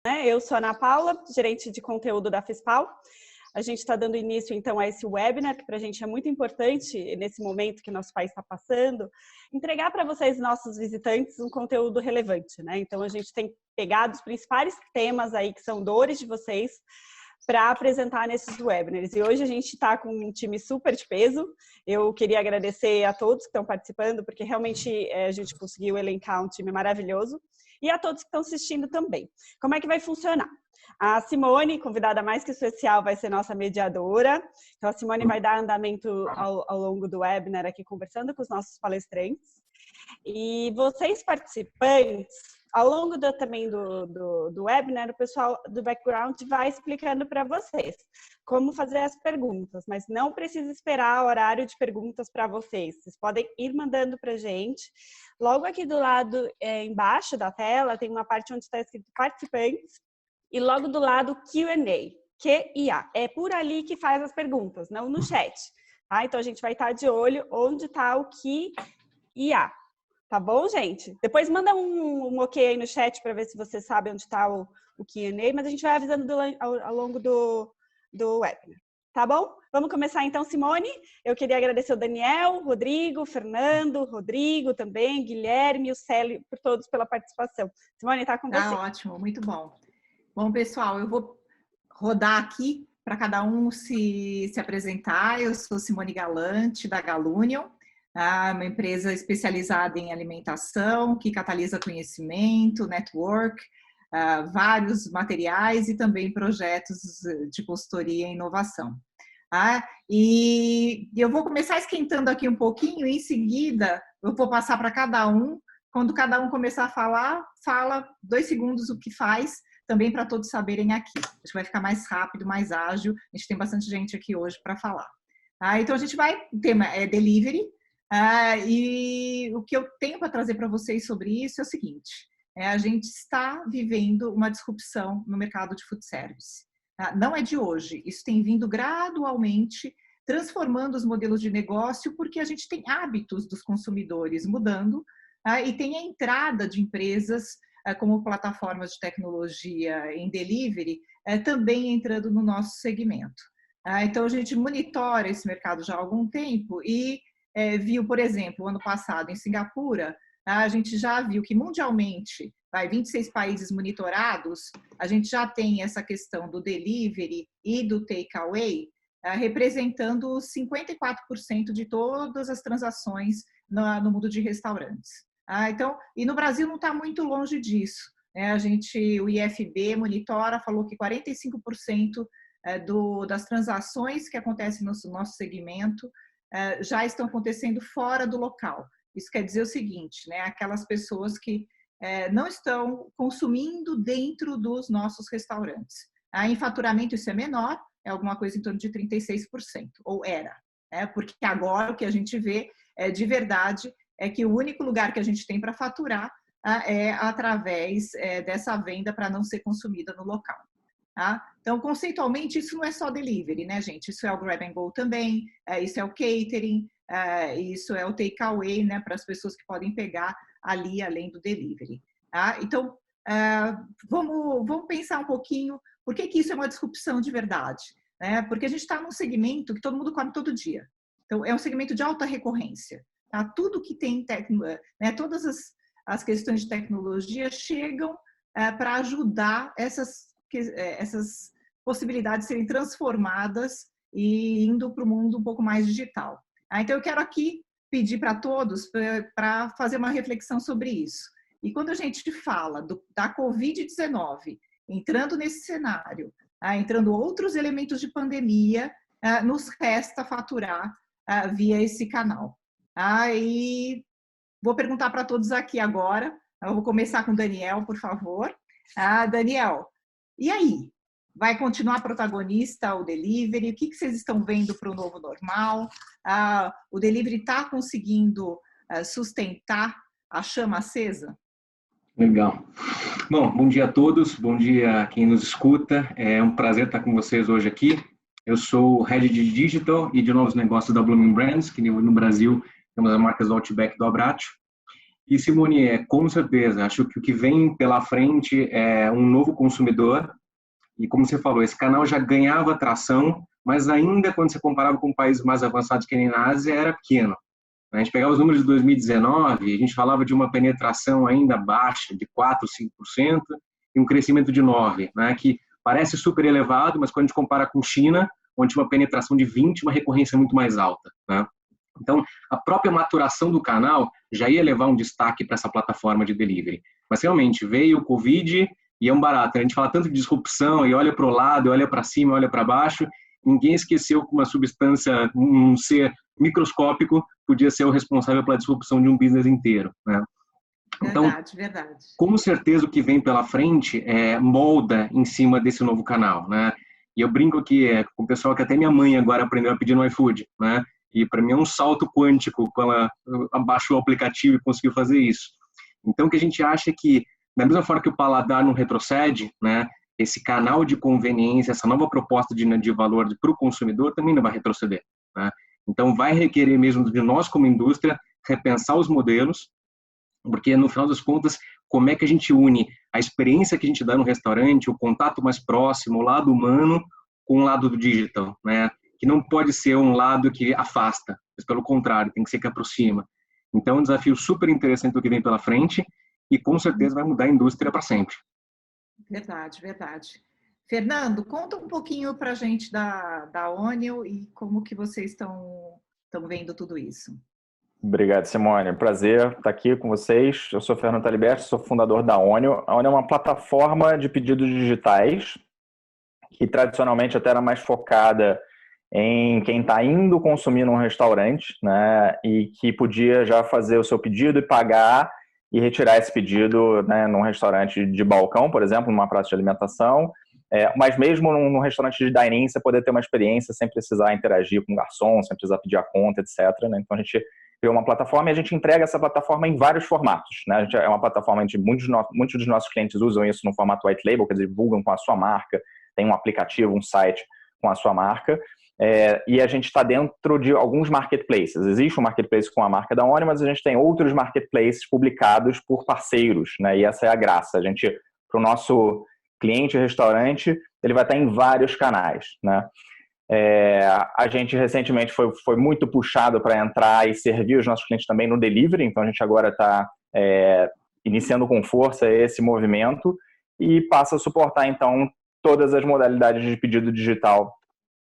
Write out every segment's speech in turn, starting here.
Eu sou a Ana Paula, gerente de conteúdo da FISPAL. A gente está dando início, então, a esse webinar, que para a gente é muito importante, nesse momento que nosso país está passando, entregar para vocês, nossos visitantes, um conteúdo relevante, né? Então, a gente tem pegado os principais temas aí, que são dores de vocês, para apresentar nesses webinars. E hoje a gente está com um time super de peso. Eu queria agradecer a todos que estão participando, porque realmente a gente conseguiu elencar um time maravilhoso. E a todos que estão assistindo também. Como é que vai funcionar? A Simone, convidada mais que especial, vai ser nossa mediadora. Então, a Simone vai dar andamento ao longo do webinar aqui, conversando com os nossos palestrantes. E vocês, participantes, ao longo também do webinar, o pessoal do background vai explicando para vocês como fazer as perguntas, mas não precisa esperar o horário de perguntas para vocês. Vocês podem ir mandando para a gente. Logo aqui do lado, embaixo da tela, tem uma parte onde está escrito participantes e logo do lado Q&A, Q&A. É por ali que faz as perguntas, não no chat. Tá? Então, a gente vai estar de olho onde está o Q&A. Tá bom, gente? Depois manda um ok aí no chat para ver se você sabe onde está o Q&A, mas a gente vai avisando ao longo do webinar. Tá bom? Vamos começar então, Simone. Eu queria agradecer o Daniel, Rodrigo, Fernando, Rodrigo também, Guilherme e o Célio, por todos pela participação. Simone, tá com você. Tá ótimo, muito bom. Bom, pessoal, eu vou rodar aqui para cada um se apresentar. Eu sou Simone Galante, da Galunion, uma empresa especializada em alimentação, que catalisa conhecimento, network, vários materiais e também projetos de consultoria e inovação. E eu vou começar esquentando aqui um pouquinho e em seguida eu vou passar para cada um. Quando cada um começar a falar, fala 2 segundos o que faz, também para todos saberem aqui. Acho que vai ficar mais rápido, mais ágil. A gente tem bastante gente aqui hoje para falar. Então a gente vai, o tema é delivery, e o que eu tenho para trazer para vocês sobre isso é o seguinte: a gente está vivendo uma disrupção no mercado de food service. Não é de hoje, isso tem vindo gradualmente transformando os modelos de negócio, porque a gente tem hábitos dos consumidores mudando, e tem a entrada de empresas como plataformas de tecnologia em delivery também entrando no nosso segmento. Então a gente monitora esse mercado já há algum tempo e viu, por exemplo, ano passado em Singapura, a gente já viu que mundialmente, 26 países monitorados, a gente já tem essa questão do delivery e do takeaway representando 54% de todas as transações no mundo de restaurantes. Então, e no Brasil não está muito longe disso. O IFB monitora, falou que 45% das transações que acontecem no nosso segmento já estão acontecendo fora do local. Isso quer dizer o seguinte, aquelas pessoas que não estão consumindo dentro dos nossos restaurantes. Em faturamento isso é menor, é alguma coisa em torno de 36%, ou era. Porque agora o que a gente vê de verdade é que o único lugar que a gente tem para faturar é através dessa venda para não ser consumida no local. Então, conceitualmente, isso não é só delivery, né, gente? Isso é o grab and go também, isso é o catering, isso é o takeaway, né, para as pessoas que podem pegar ali além do delivery. Então, vamos pensar um pouquinho por que isso é uma disrupção de verdade. Porque a gente está num segmento que todo mundo come todo dia. Então, é um segmento de alta recorrência. Tudo que tem, todas as questões de tecnologia chegam para ajudar essas possibilidades serem transformadas e indo para o mundo um pouco mais digital. Então, eu quero aqui pedir para todos para fazer uma reflexão sobre isso. E quando a gente fala da Covid-19 entrando nesse cenário, entrando outros elementos de pandemia, nos resta faturar via esse canal. E vou perguntar para todos aqui agora. Eu vou começar com o Daniel, por favor. Daniel, e aí? Vai continuar protagonista o delivery? O que vocês estão vendo para o novo normal? O delivery está conseguindo sustentar a chama acesa? Legal. Bom dia a todos, bom dia a quem nos escuta. É um prazer estar com vocês hoje aqui. Eu sou o Head de Digital e de Novos Negócios da Blooming Brands, que no Brasil temos as marcas do Outback e do Abbraccio. E, Simone, com certeza, acho que o que vem pela frente é um novo consumidor. E, como você falou, esse canal já ganhava tração, mas ainda quando você comparava com países mais avançados que nem na Ásia, era pequeno. A gente pegava os números de 2019, a gente falava de uma penetração ainda baixa, de 4%, 5%, e um crescimento de 9%, né, que parece super elevado, mas quando a gente compara com China, onde tinha uma penetração de 20%, uma recorrência muito mais alta, né? Então, a própria maturação do canal já ia levar um destaque para essa plataforma de delivery. Mas, realmente, veio o Covid e é um barato. A gente fala tanto de disrupção e olha para o lado, olha para cima, olha para baixo. Ninguém esqueceu que uma substância, um ser microscópico, podia ser o responsável pela disrupção de um business inteiro, né? Então, verdade. com certeza o que vem pela frente molda em cima desse novo canal, né? E eu brinco aqui com o pessoal que até minha mãe agora aprendeu a pedir no iFood, né? E para mim é um salto quântico quando ela abaixou o aplicativo e conseguiu fazer isso. Então, o que a gente acha é que, da mesma forma que o paladar não retrocede, né? Esse canal de conveniência, essa nova proposta de valor para o consumidor também não vai retroceder, né? Então, vai requerer mesmo de nós, como indústria, repensar os modelos, porque, no final das contas, como é que a gente une a experiência que a gente dá no restaurante, o contato mais próximo, o lado humano, com o lado do digital, né? Que não pode ser um lado que afasta, mas pelo contrário, tem que ser que aproxima. Então, é um desafio super interessante do que vem pela frente e, com certeza, vai mudar a indústria para sempre. Verdade, verdade. Fernando, conta um pouquinho para a gente da Onion e como que vocês estão vendo tudo isso. Obrigado, Simone. Prazer estar aqui com vocês. Eu sou Fernando Taliberti, sou fundador da Onion. A Onion é uma plataforma de pedidos digitais que tradicionalmente até era mais focada em quem está indo consumir num restaurante, né, e que podia já fazer o seu pedido e pagar e retirar esse pedido, né, num restaurante de balcão, por exemplo, numa praça de alimentação, mas mesmo num restaurante de dine-in você poder ter uma experiência sem precisar interagir com o garçom, sem precisar pedir a conta, etc., né? Então a gente criou uma plataforma e a gente entrega essa plataforma em vários formatos, né? A gente é uma plataforma onde muitos dos nossos clientes usam isso no formato white label, quer dizer, divulgam com a sua marca, tem um aplicativo, um site com a sua marca. E a gente está dentro de alguns marketplaces. Existe um marketplace com a marca da Onion, mas a gente tem outros marketplaces publicados por parceiros, né? E essa é a graça. A gente, para o nosso cliente restaurante, ele vai estar em vários canais, né? A gente recentemente foi muito puxado para entrar e servir os nossos clientes também no delivery, então a gente agora está iniciando com força esse movimento e passa a suportar então todas as modalidades de pedido digital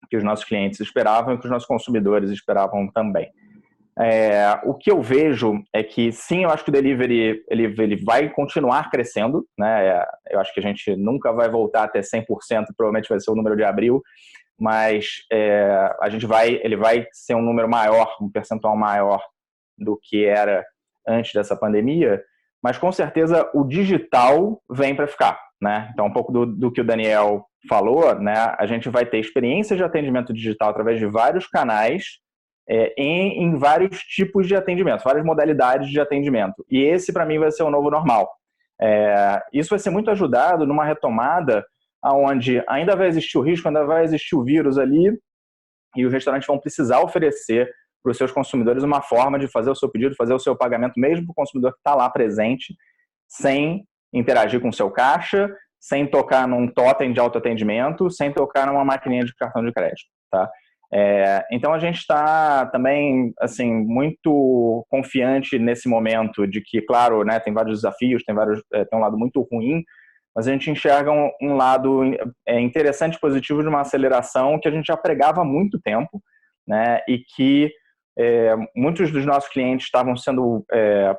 que os nossos clientes esperavam e que os nossos consumidores esperavam também. O que eu vejo é que, sim, eu acho que o delivery ele vai continuar crescendo, né? Eu acho que a gente nunca vai voltar até 100%, provavelmente vai ser o número de abril, mas ele vai ser um número maior, um percentual maior do que era antes dessa pandemia, mas com certeza o digital vem para ficar, né? Então, um pouco do que o Daniel falou, né? A gente vai ter experiências de atendimento digital através de vários canais, em vários tipos de atendimento, várias modalidades de atendimento. E esse, para mim, vai ser o novo normal. Isso vai ser muito ajudado numa retomada onde ainda vai existir o risco, ainda vai existir o vírus ali, e os restaurantes vão precisar oferecer para os seus consumidores uma forma de fazer o seu pedido, fazer o seu pagamento, mesmo para o consumidor que está lá presente, sem interagir com o seu caixa, sem tocar num totem de autoatendimento, sem tocar numa maquininha de cartão de crédito, tá? Então a gente está também assim, muito confiante nesse momento de que, claro, né, tem vários desafios, tem um lado muito ruim, mas a gente enxerga um lado interessante e positivo de uma aceleração que a gente já pregava há muito tempo, né, e que muitos dos nossos clientes estavam sendo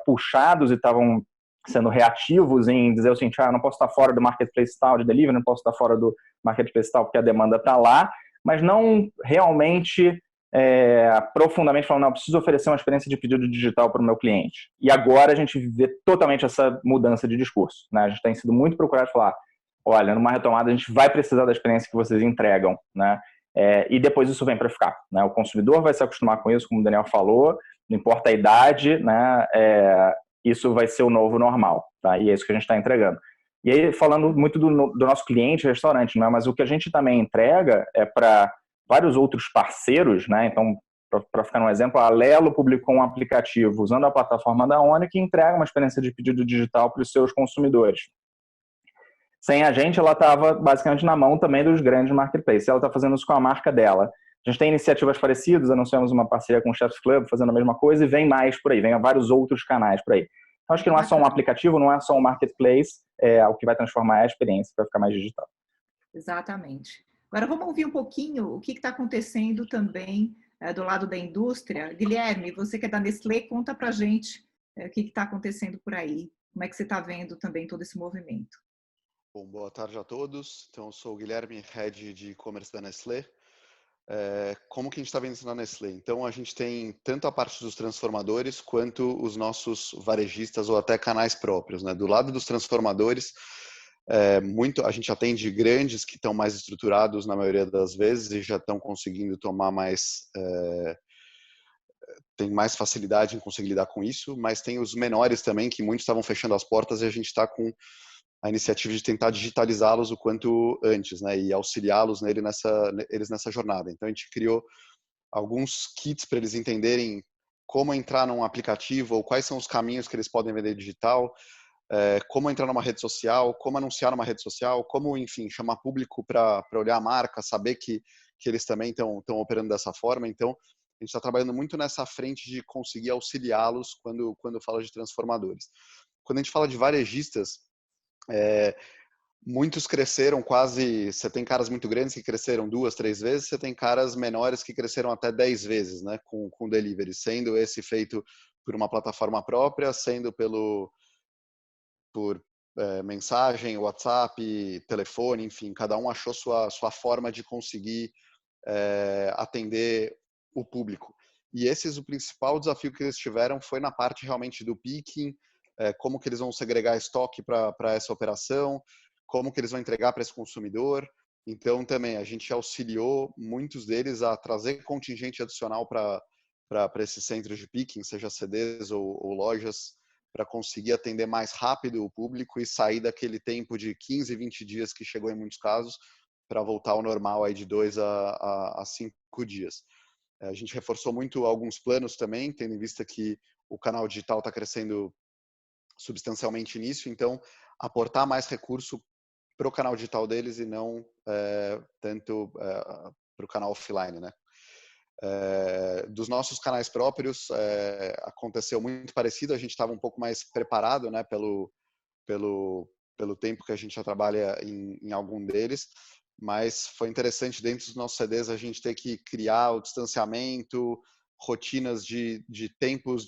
puxados e estavam sendo reativos em dizer o seguinte: eu não posso estar fora do marketplace tal de delivery, não posso estar fora do marketplace tal porque a demanda está lá, mas não realmente profundamente falando, não, eu preciso oferecer uma experiência de pedido digital para o meu cliente. E agora a gente vê totalmente essa mudança de discurso, né? A gente tem sido muito procurado falar, olha, numa retomada a gente vai precisar da experiência que vocês entregam, né? E depois isso vem para ficar, né? O consumidor vai se acostumar com isso, como o Daniel falou, não importa a idade, né? Isso vai ser o novo normal, tá? E é isso que a gente está entregando. E aí, falando muito do nosso cliente, restaurante, né? Mas o que a gente também entrega é para vários outros parceiros, né? Então, Para ficar um exemplo, a Alelo publicou um aplicativo usando a plataforma da ONI que entrega uma experiência de pedido digital para os seus consumidores. Sem a gente, ela estava basicamente na mão também dos grandes marketplaces. Ela está fazendo isso com a marca dela. A gente tem iniciativas parecidas, anunciamos uma parceria com o Chef's Club fazendo a mesma coisa e vem mais por aí, vem vários outros canais por aí. Então, acho que não é só um aplicativo, não é só um marketplace, é o que vai transformar a experiência, vai ficar mais digital. Exatamente. Agora vamos ouvir um pouquinho o que está acontecendo também do lado da indústria. Guilherme, você que é da Nestlé, conta para a gente o que está acontecendo por aí. Como é que você está vendo também todo esse movimento? Bom, boa tarde a todos. Então, eu sou o Guilherme, Head de E-Commerce da Nestlé. Como que a gente está vendo isso na Nestlé? Então, a gente tem tanto a parte dos transformadores quanto os nossos varejistas ou até canais próprios, né? Do lado dos transformadores, a gente atende grandes que estão mais estruturados na maioria das vezes e já estão conseguindo tomar mais... tem mais facilidade em conseguir lidar com isso, mas tem os menores também, que muitos estavam fechando as portas e a gente está com a iniciativa de tentar digitalizá-los o quanto antes, né, e auxiliá-los eles nessa jornada. Então, a gente criou alguns kits para eles entenderem como entrar num aplicativo ou quais são os caminhos que eles podem vender digital, como entrar numa rede social, como anunciar numa rede social, como, enfim, chamar público para olhar a marca, saber que eles também estão operando dessa forma. Então, a gente está trabalhando muito nessa frente de conseguir auxiliá-los quando fala de transformadores. Quando a gente fala de varejistas, muitos cresceram quase, você tem caras muito grandes que cresceram 2, 3 vezes, você tem caras menores que cresceram até 10 vezes, né, com delivery, sendo esse feito por uma plataforma própria, sendo por mensagem, WhatsApp, telefone, enfim, cada um achou sua forma de conseguir atender o público. E o principal desafio que eles tiveram foi na parte realmente do picking, como que eles vão segregar estoque para essa operação, como que eles vão entregar para esse consumidor. Então, também, a gente auxiliou muitos deles a trazer contingente adicional para esses centros de picking, seja CDs ou lojas, para conseguir atender mais rápido o público e sair daquele tempo de 15, 20 dias que chegou em muitos casos, para voltar ao normal aí de 2 a 5 dias. A gente reforçou muito alguns planos também, tendo em vista que o canal digital está crescendo substancialmente nisso, então aportar mais recurso para o canal digital deles e não tanto para o canal offline, né? Dos nossos canais próprios aconteceu muito parecido, a gente estava um pouco mais preparado, né, pelo tempo que a gente já trabalha em algum deles, mas foi interessante dentro dos nossos CDs a gente ter que criar o distanciamento, rotinas de tempos,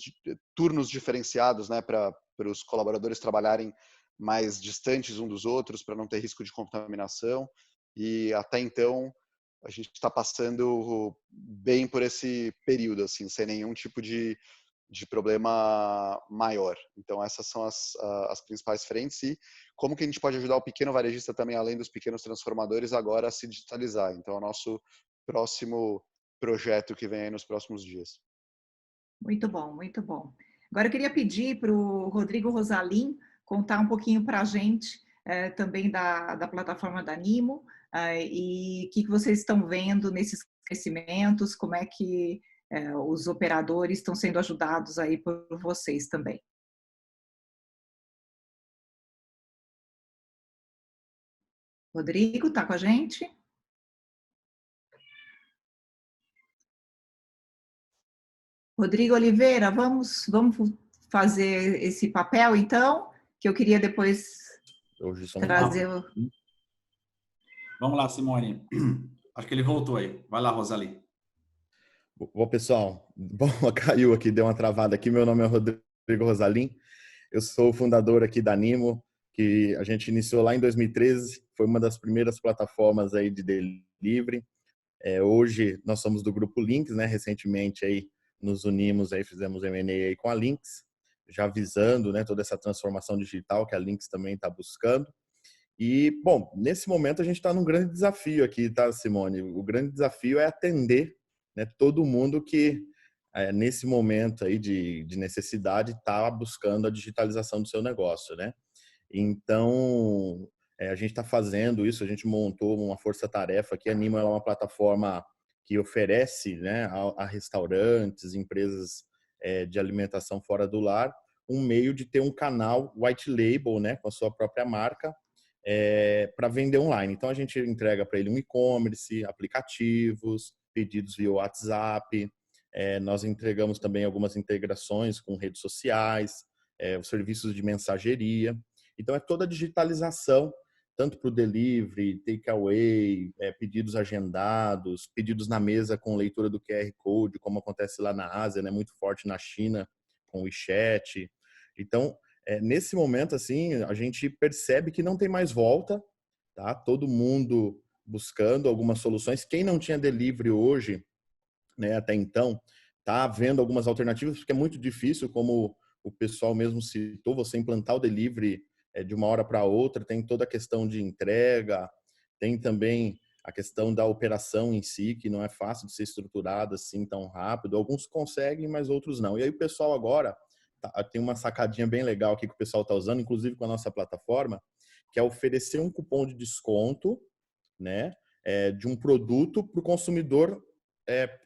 turnos diferenciados, né, para os colaboradores trabalharem mais distantes um dos outros, para não ter risco de contaminação. E até então a gente está passando bem por esse período, assim, sem nenhum tipo de problema maior. Então essas são as principais frentes e como que a gente pode ajudar o pequeno varejista também, além dos pequenos transformadores, agora a se digitalizar. Então é o nosso próximo projeto que vem aí nos próximos dias. Muito bom, muito bom. Agora eu queria pedir para o Rodrigo Rosalim contar um pouquinho para a gente também da plataforma da Nimo e o que vocês estão vendo nesses crescimentos, como é que os operadores estão sendo ajudados aí por vocês também. Rodrigo, está com a gente? Rodrigo Oliveira, vamos fazer esse papel, então, que eu queria depois trazer... Vamos lá, Simone. Acho que ele voltou aí. Vai lá, Rosalie. Bom, pessoal, caiu aqui, deu uma travada aqui. Meu nome é Rodrigo Rosalim, eu sou o fundador aqui da Nimo, que a gente iniciou lá em 2013, foi uma das primeiras plataformas aí de delivery. Hoje nós somos do grupo Links, né? Recentemente aí nos unimos, aí fizemos M&A aí com a Links, já visando, né, toda essa transformação digital que a Links também está buscando. E, bom, nesse momento a gente está num grande desafio aqui, tá, Simone? O grande desafio é atender, né, todo mundo que, nesse momento aí de necessidade, está buscando a digitalização do seu negócio, né? Então, a gente está fazendo isso, a gente montou uma força-tarefa aqui. A Nimo é uma plataforma que oferece, né, a restaurantes, empresas de alimentação fora do lar, um meio de ter um canal white label, né, com a sua própria marca, para vender online. Então a gente entrega para ele um e-commerce, aplicativos, pedidos via WhatsApp. Nós entregamos também algumas integrações com redes sociais, os serviços de mensageria. Então é toda a digitalização, tanto para o delivery, takeaway, pedidos agendados, pedidos na mesa com leitura do QR Code, como acontece lá na Ásia, né, muito forte na China com o WeChat. Então, nesse momento, assim, a gente percebe que não tem mais volta, tá? Todo mundo buscando algumas soluções. Quem não tinha delivery hoje, né, até então, tá vendo algumas alternativas, porque é muito difícil, como o pessoal mesmo citou, você implantar o delivery de uma hora para outra. Tem toda a questão de entrega, tem também a questão da operação em si, que não é fácil de ser estruturada assim tão rápido. Alguns conseguem, mas outros não. E aí o pessoal agora tem uma sacadinha bem legal aqui que o pessoal está usando, inclusive com a nossa plataforma, que é oferecer um cupom de desconto, né, de um produto para o consumidor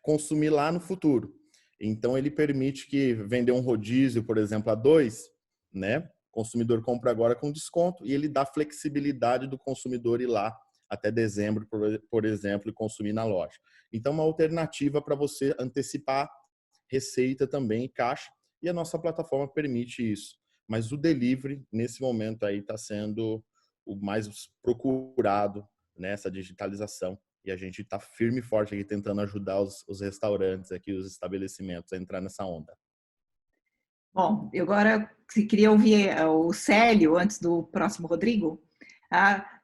consumir lá no futuro. Então, ele permite que vender um rodízio, por exemplo, a 2, né, o consumidor compra agora com desconto e ele dá flexibilidade do consumidor ir lá até dezembro, por exemplo, e consumir na loja. Então, uma alternativa para você antecipar receita também, caixa, e a nossa plataforma permite isso. Mas o delivery, nesse momento aí, está sendo o mais procurado nessa digitalização. E a gente está firme e forte aqui tentando ajudar os restaurantes aqui, os estabelecimentos a entrar nessa onda. Bom, eu agora queria ouvir o Célio antes do próximo Rodrigo.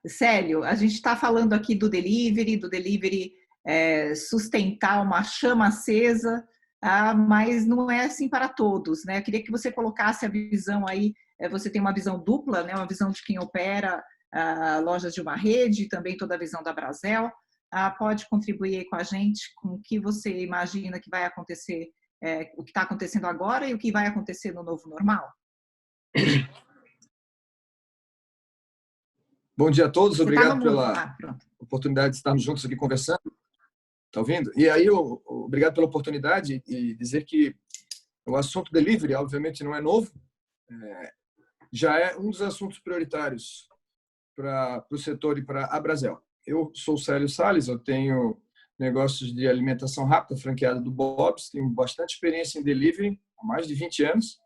Célio, a gente está falando aqui do delivery sustentar uma chama acesa, mas não é assim para todos, né? Eu queria que você colocasse a visão aí, você tem uma visão dupla, né? Uma visão de quem opera lojas de uma rede, e também toda a visão da Brasel. Pode contribuir aí com a gente com o que você imagina que vai acontecer, o que está acontecendo agora e o que vai acontecer no novo normal? Bom dia a todos, obrigado pela oportunidade de estarmos juntos aqui conversando. Está ouvindo? E aí, obrigado pela oportunidade e dizer que o assunto delivery, obviamente, não é novo, já é um dos assuntos prioritários para o setor e para a Brasel. Eu sou o Célio Salles, eu tenho negócios de alimentação rápida, franqueado do Bob's, tenho bastante experiência em delivery, há mais de 20 anos,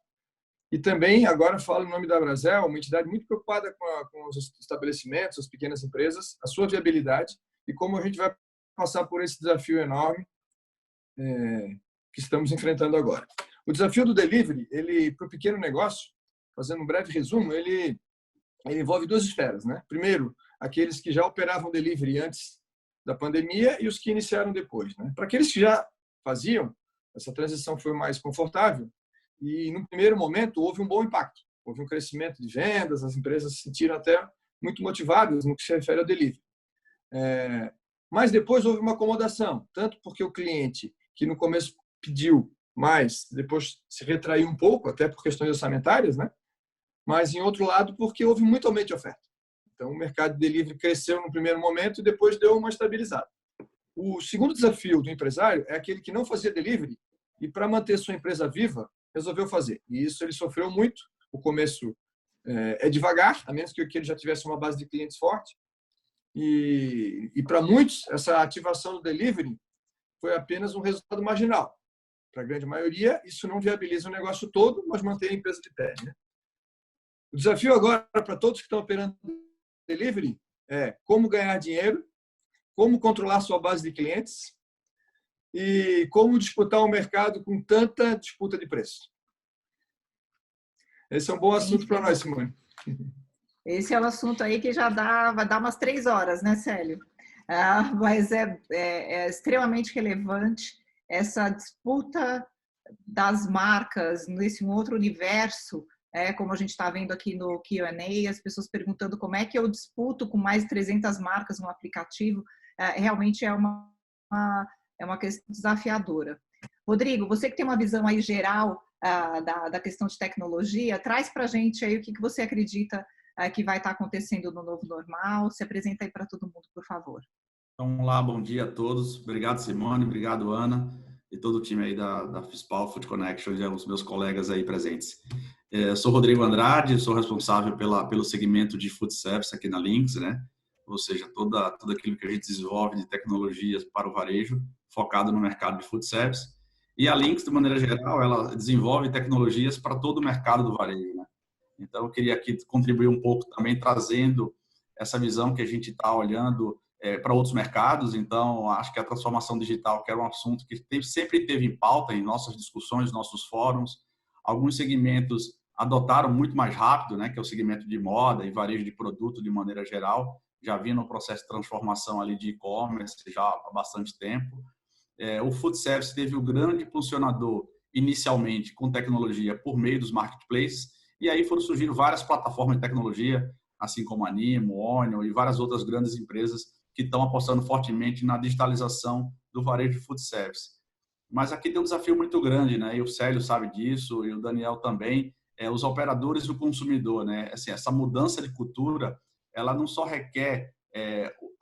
e também agora falo em nome da Brasel, uma entidade muito preocupada com os estabelecimentos, as pequenas empresas, a sua viabilidade e como a gente vai passar por esse desafio enorme que estamos enfrentando agora. O desafio do delivery, ele para o pequeno negócio, fazendo um breve resumo, ele envolve duas esferas, né? Primeiro, aqueles que já operavam delivery antes da pandemia e os que iniciaram depois, né? Para aqueles que já faziam, essa transição foi mais confortável e, no primeiro momento, houve um bom impacto. Houve um crescimento de vendas, as empresas se sentiram até muito motivadas no que se refere ao delivery. Mas depois houve uma acomodação, tanto porque o cliente, que no começo pediu mais, depois se retraiu um pouco, até por questões orçamentárias, né? Mas, em outro lado, porque houve muito aumento de oferta. Então, o mercado de delivery cresceu no primeiro momento e depois deu uma estabilizada. O segundo desafio do empresário é aquele que não fazia delivery e, para manter sua empresa viva, resolveu fazer. E isso ele sofreu muito. O começo é devagar, a menos que ele já tivesse uma base de clientes forte. E para muitos, essa ativação do delivery foi apenas um resultado marginal. Para a grande maioria, isso não viabiliza o negócio todo, mas mantém a empresa de pé, né? O desafio agora para todos que estão operando delivery é como ganhar dinheiro, como controlar sua base de clientes e como disputar o mercado com tanta disputa de preço. Esse é um bom assunto para nós, Simone. Esse é um assunto aí que vai dar umas 3 horas, né, Célio? Mas é extremamente relevante essa disputa das marcas nesse outro universo. Como a gente está vendo aqui no Q&A, as pessoas perguntando como é que eu disputo com mais de 300 marcas no aplicativo. Realmente é uma questão desafiadora. Rodrigo, você que tem uma visão aí geral da questão de tecnologia, traz para a gente aí o que você acredita que vai estar acontecendo no novo normal. Se apresenta aí para todo mundo, por favor. Então, vamos lá, bom dia a todos. Obrigado, Simone, obrigado, Ana, e todo o time aí da FISPAL Food Connection e os meus colegas aí presentes. Eu sou Rodrigo Andrade, sou responsável pelo segmento de Food Service aqui na Lynx, né? Ou seja, tudo aquilo que a gente desenvolve de tecnologias para o varejo, focado no mercado de Food Service. E a Lynx, de maneira geral, ela desenvolve tecnologias para todo o mercado do varejo, né? Então, eu queria aqui contribuir um pouco também, trazendo essa visão que a gente está olhando para outros mercados. Então, acho que a transformação digital, que era um assunto que sempre teve em pauta em nossas discussões, nossos fóruns. Alguns segmentos adotaram muito mais rápido, né, que é o segmento de moda e varejo de produto de maneira geral. Já vinha no processo de transformação ali de e-commerce já há bastante tempo. O food service teve o grande impulsionador inicialmente com tecnologia por meio dos marketplaces, e aí foram surgindo várias plataformas de tecnologia, assim como a Nimo, Onion e várias outras grandes empresas que estão apostando fortemente na digitalização do varejo de food service. Mas aqui tem um desafio muito grande, né? E o Célio sabe disso, e o Daniel também, os operadores e o consumidor, né? Assim, essa mudança de cultura, ela não só requer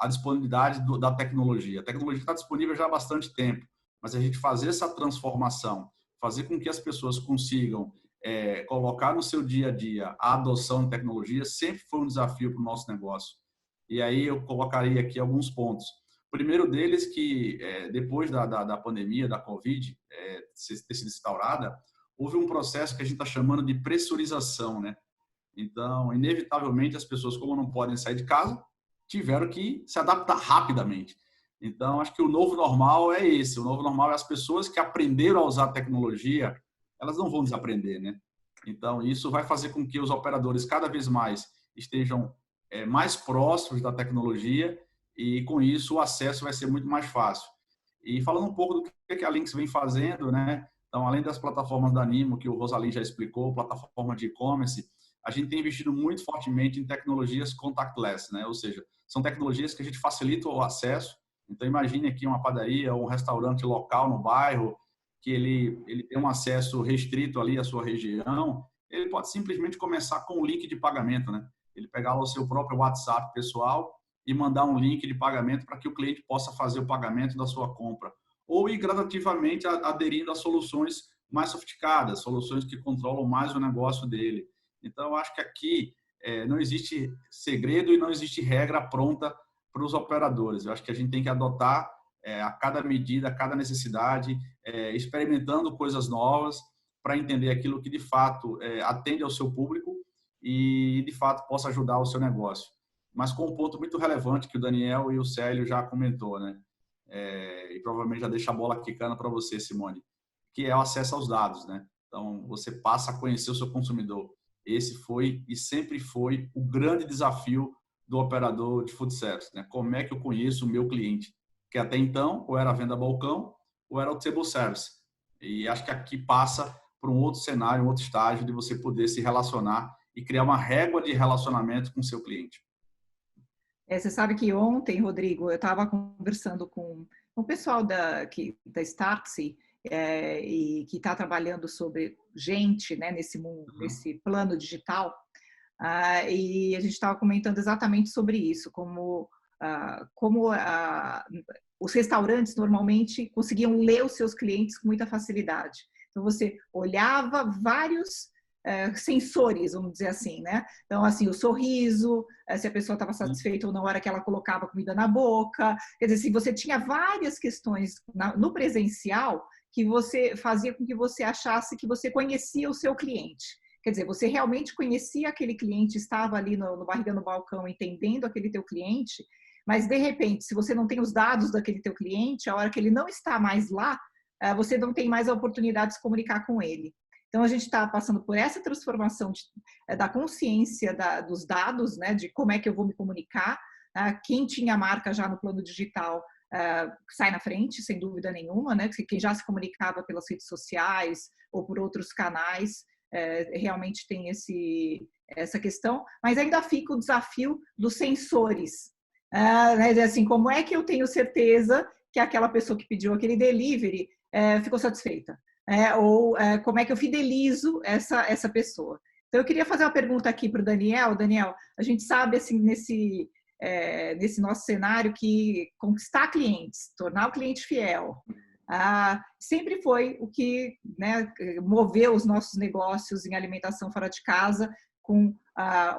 a disponibilidade da tecnologia. A tecnologia está disponível já há bastante tempo, mas a gente fazer essa transformação, fazer com que as pessoas consigam colocar no seu dia a dia a adoção de tecnologia, sempre foi um desafio para o nosso negócio. E aí eu colocaria aqui alguns pontos. O primeiro deles que, depois da pandemia, da Covid, ter sido instaurada, houve um processo que a gente está chamando de pressurização, né? Então, inevitavelmente, as pessoas, como não podem sair de casa, tiveram que se adaptar rapidamente. Então, acho que o novo normal é esse. O novo normal é as pessoas que aprenderam a usar a tecnologia, elas não vão desaprender, né? Então, isso vai fazer com que os operadores cada vez mais estejam mais próximos da tecnologia e, com isso, o acesso vai ser muito mais fácil. E falando um pouco do que a Lynx vem fazendo, né? Então, além das plataformas da Nimo, que o Rosalin já explicou, plataforma de e-commerce, a gente tem investido muito fortemente em tecnologias contactless, né? Ou seja, são tecnologias que a gente facilita o acesso. Então, imagine aqui uma padaria ou um restaurante local no bairro que ele tem um acesso restrito ali à sua região, ele pode simplesmente começar com um link de pagamento, né? Ele pegar o seu próprio WhatsApp pessoal e mandar um link de pagamento para que o cliente possa fazer o pagamento da sua compra. Ou ir gradativamente aderindo a soluções mais sofisticadas, soluções que controlam mais o negócio dele. Então, eu acho que aqui não existe segredo e não existe regra pronta para os operadores. Eu acho que a gente tem que adotar a cada medida, a cada necessidade, experimentando coisas novas para entender aquilo que, de fato, atende ao seu público e, de fato, possa ajudar o seu negócio. Mas com um ponto muito relevante que o Daniel e o Célio já comentou, né? E provavelmente já deixa a bola quicando para você, Simone, que é o acesso aos dados, né? Então, você passa a conhecer o seu consumidor. Esse foi e sempre foi o grande desafio do operador de food service, né? Como é que eu conheço o meu cliente? Que até então, ou era a venda balcão, ou era o table service. E acho que aqui passa por um outro cenário, um outro estágio de você poder se relacionar e criar uma régua de relacionamento com o seu cliente. Você sabe que ontem, Rodrigo, eu estava conversando com o pessoal da Startse, e que está trabalhando sobre gente, né, nesse mundo, nesse plano digital, e a gente estava comentando exatamente sobre isso, como os restaurantes normalmente conseguiam ler os seus clientes com muita facilidade. Então, você olhava vários sensores, vamos dizer assim, né? Então, assim, o sorriso, se a pessoa estava satisfeita ou não na hora que ela colocava a comida na boca. Quer dizer, se você tinha várias questões no presencial que você fazia com que você achasse que você conhecia o seu cliente. Quer dizer, você realmente conhecia aquele cliente, estava ali no barriga no balcão entendendo aquele teu cliente, mas, de repente, se você não tem os dados daquele teu cliente, a hora que ele não está mais lá, você não tem mais a oportunidade de se comunicar com ele. Então, a gente está passando por essa transformação da consciência dos dados, né, de como é que eu vou me comunicar. Quem tinha marca já no plano digital sai na frente, sem dúvida nenhuma, né? Quem já se comunicava pelas redes sociais ou por outros canais, realmente tem essa questão. Mas ainda fica o desafio dos sensores. Assim, como é que eu tenho certeza que aquela pessoa que pediu aquele delivery ficou satisfeita? Ou como é que eu fidelizo essa pessoa? Então, eu queria fazer uma pergunta aqui para o Daniel. Daniel, a gente sabe, assim, nesse nosso cenário que conquistar clientes, tornar o cliente fiel, sempre foi o que, né, moveu os nossos negócios em alimentação fora de casa, com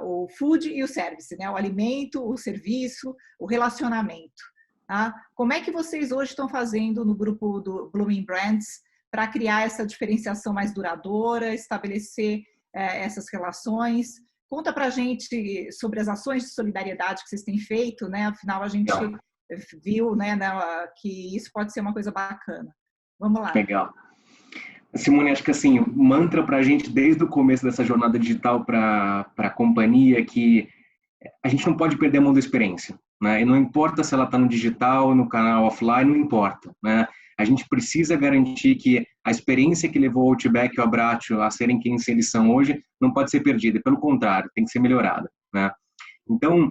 o food e o service, né? O alimento, o serviço, o relacionamento. Tá? Como é que vocês hoje estão fazendo no grupo do Blooming Brands para criar essa diferenciação mais duradoura, estabelecer essas relações? Conta para a gente sobre as ações de solidariedade que vocês têm feito, né? Afinal, a gente viu, né, que isso pode ser uma coisa bacana. Vamos lá. Legal. Simone, acho que assim, o mantra para a gente desde o começo dessa jornada digital para a companhia que a gente não pode perder a mão da experiência, né? E não importa se ela está no digital, no canal offline, não importa, né? A gente precisa garantir que a experiência que levou o Outback e o Abbraccio a serem quem eles são hoje não pode ser perdida, pelo contrário, tem que ser melhorada, né? Então,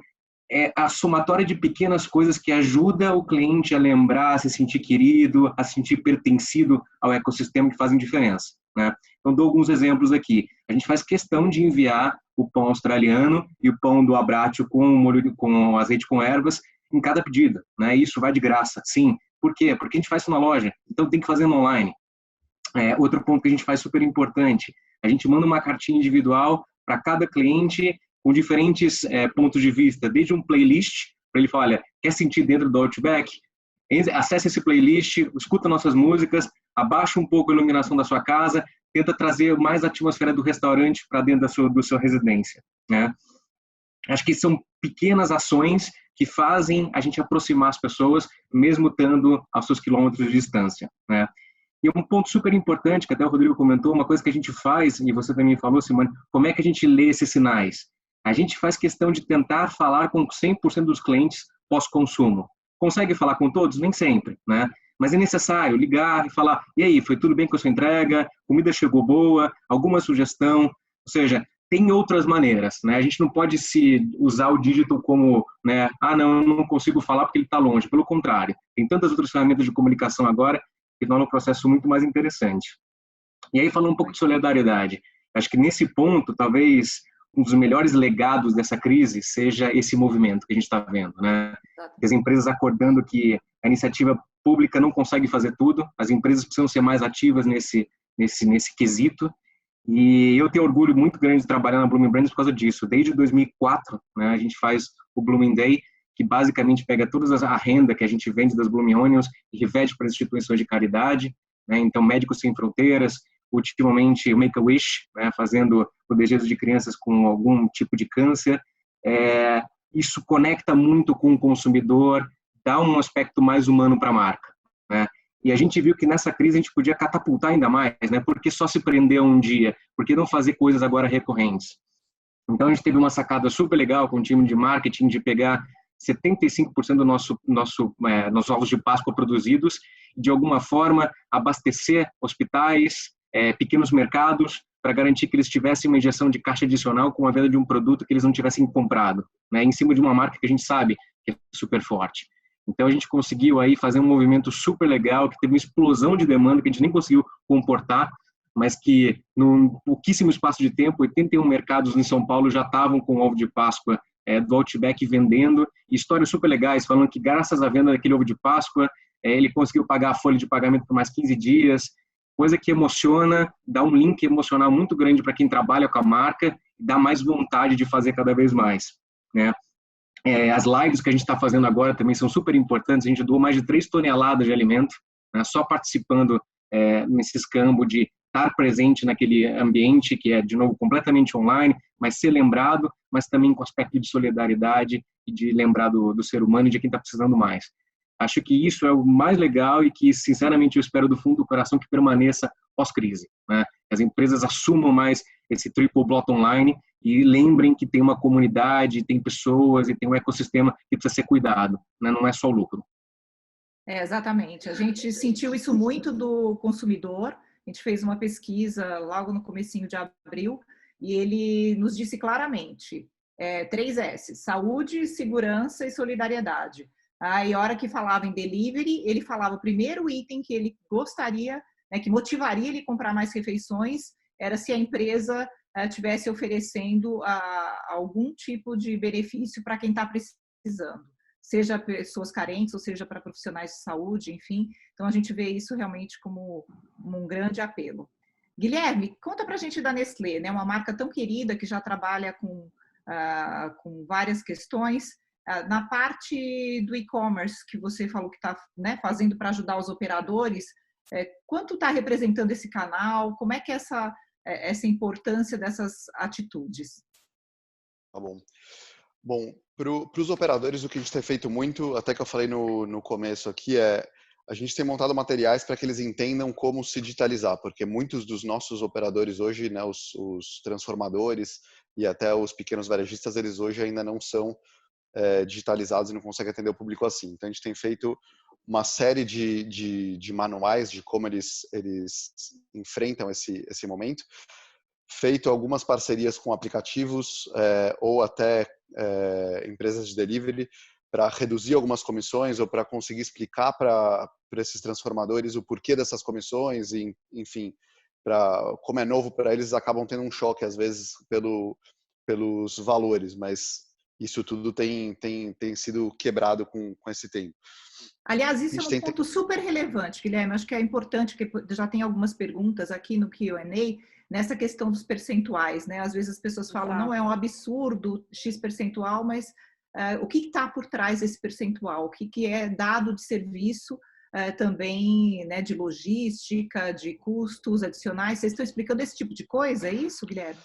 é a somatória de pequenas coisas que ajuda o cliente a lembrar, a se sentir querido, a se sentir pertencido ao ecossistema que fazem diferença, né? Então, dou alguns exemplos aqui. A gente faz questão de enviar o pão australiano e o pão do Abbraccio com azeite com ervas em cada pedido, né? Isso vai de graça, sim. Por quê? Porque a gente faz isso na loja, então tem que fazer no online. Outro ponto que a gente faz super importante, a gente manda uma cartinha individual para cada cliente com diferentes pontos de vista, desde um playlist, para ele falar, olha, quer sentir dentro do Outback? Acesse esse playlist, escuta nossas músicas, abaixa um pouco a iluminação da sua casa, tenta trazer mais a atmosfera do restaurante para dentro da sua residência, né? Acho que são pequenas ações que fazem a gente aproximar as pessoas, mesmo estando a seus quilômetros de distância, né? E um ponto super importante, que até o Rodrigo comentou, uma coisa que a gente faz, e você também falou, Simone, como é que a gente lê esses sinais? A gente faz questão de tentar falar com 100% dos clientes pós-consumo. Consegue falar com todos? Nem sempre, né? Mas é necessário ligar e falar, e aí, foi tudo bem com a sua entrega? Comida chegou boa? Alguma sugestão? Ou seja, tem outras maneiras, né? A gente não pode usar o digital como, né? Não, eu não consigo falar porque ele está longe. Pelo contrário, tem tantas outras ferramentas de comunicação agora que tornam o processo muito mais interessante. E aí, falando um pouco de solidariedade, acho que nesse ponto, talvez um dos melhores legados dessa crise seja esse movimento que a gente está vendo, né? As empresas acordando que a iniciativa pública não consegue fazer tudo, as empresas precisam ser mais ativas nesse quesito, e eu tenho orgulho muito grande de trabalhar na Blooming Brands por causa disso. Desde 2004, né, a gente faz o Blooming Day, que basicamente pega toda a renda que a gente vende das Blooming Onions e reverte para as instituições de caridade, né? Então, Médicos Sem Fronteiras, ultimamente o Make-A-Wish, né, fazendo o desejo de crianças com algum tipo de câncer. Isso conecta muito com o consumidor, dá um aspecto mais humano para a marca, né? E a gente viu que nessa crise a gente podia catapultar ainda mais, né? Porque só se prender um dia, por que não fazer coisas agora recorrentes? Então a gente teve uma sacada super legal com o time de marketing de pegar 75% do nossos ovos de Páscoa produzidos, de alguma forma abastecer hospitais, pequenos mercados, para garantir que eles tivessem uma injeção de caixa adicional com a venda de um produto que eles não tivessem comprado, né, em cima de uma marca que a gente sabe que é super forte. Então a gente conseguiu aí fazer um movimento super legal, que teve uma explosão de demanda que a gente nem conseguiu comportar, mas que num pouquíssimo espaço de tempo, 81 mercados em São Paulo já estavam com o ovo de Páscoa do Outback vendendo, e histórias super legais, falando que graças à venda daquele ovo de Páscoa, ele conseguiu pagar a folha de pagamento por mais 15 dias, coisa que emociona, dá um link emocional muito grande para quem trabalha com a marca, e dá mais vontade de fazer cada vez mais, né? As lives que a gente está fazendo agora também são super importantes, a gente doou mais de 3 toneladas de alimento, né, só participando nesse escambo de estar presente naquele ambiente que é, de novo, completamente online, mas ser lembrado, mas também com aspecto de solidariedade e de lembrar do ser humano e de quem está precisando mais. Acho que isso é o mais legal e que, sinceramente, eu espero do fundo do coração que permaneça pós-crise, né? As empresas assumam mais esse triple bottom line e lembrem que tem uma comunidade, tem pessoas e tem um ecossistema que precisa ser cuidado, né? Não é só o lucro. Exatamente. A gente sentiu isso muito do consumidor. A gente fez uma pesquisa logo no comecinho de abril e ele nos disse claramente 3 S: saúde, segurança e solidariedade. Aí, a hora que falava em delivery, ele falava o primeiro item que ele gostaria, né, que motivaria ele a comprar mais refeições, era se a empresa estivesse oferecendo algum tipo de benefício para quem está precisando. precisando, seja pessoas carentes, ou seja para profissionais de saúde, enfim. Então, a gente vê isso realmente como um grande apelo. Guilherme, conta para a gente da Nestlé, né? Uma marca tão querida que já trabalha com várias questões. Na parte do e-commerce, que você falou que está, né, fazendo para ajudar os operadores, quanto está representando esse canal? Como é que é essa importância dessas atitudes? Tá bom. Bom, para os operadores, o que a gente tem feito muito, até que eu falei no começo aqui, a gente tem montado materiais para que eles entendam como se digitalizar, porque muitos dos nossos operadores hoje, né, os transformadores e até os pequenos varejistas, eles hoje ainda não são digitalizados e não conseguem atender o público assim. Então, a gente tem feito uma série de manuais de como eles enfrentam esse momento, feito algumas parcerias com aplicativos ou até empresas de delivery para reduzir algumas comissões ou para conseguir explicar para esses transformadores o porquê dessas comissões e, enfim, como é novo para eles, acabam tendo um choque às vezes pelos valores, mas isso tudo tem sido quebrado com esse tempo. Aliás, isso é um ponto super relevante, Guilherme. Acho que é importante, que já tem algumas perguntas aqui no Q&A, nessa questão dos percentuais, né? Às vezes as pessoas falam, não, é um absurdo X percentual, mas o que está por trás desse percentual? O que é dado de serviço também, né, de logística, de custos adicionais? Vocês estão explicando esse tipo de coisa, é isso, Guilherme?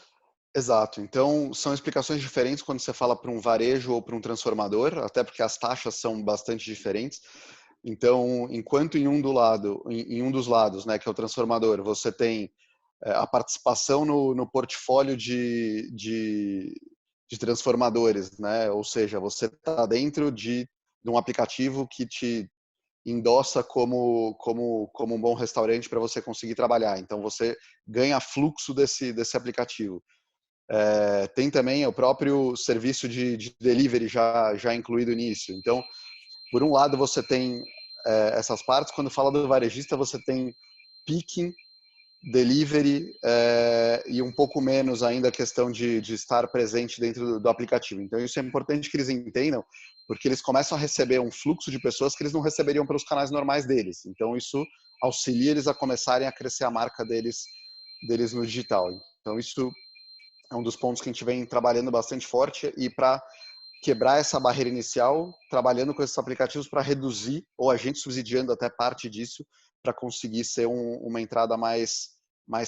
Exato. Então, são explicações diferentes quando você fala para um varejo ou para um transformador, até porque as taxas são bastante diferentes. Então, enquanto em um dos lados, né, que é o transformador, você tem a participação no portfólio de transformadores, né? Ou seja, você está dentro de um aplicativo que te endossa como um bom restaurante para você conseguir trabalhar. Então, você ganha fluxo desse aplicativo. Tem também o próprio serviço de delivery já incluído nisso. Então, por um lado, você tem essas partes. Quando fala do varejista, você tem picking, delivery e um pouco menos ainda a questão de estar presente dentro do aplicativo. Então, isso é importante que eles entendam, porque eles começam a receber um fluxo de pessoas que eles não receberiam pelos canais normais deles. Então, isso auxilia eles a começarem a crescer a marca deles no digital. Então, isso é um dos pontos que a gente vem trabalhando bastante forte e para quebrar essa barreira inicial, trabalhando com esses aplicativos para reduzir, ou a gente subsidiando até parte disso, para conseguir ser uma entrada mais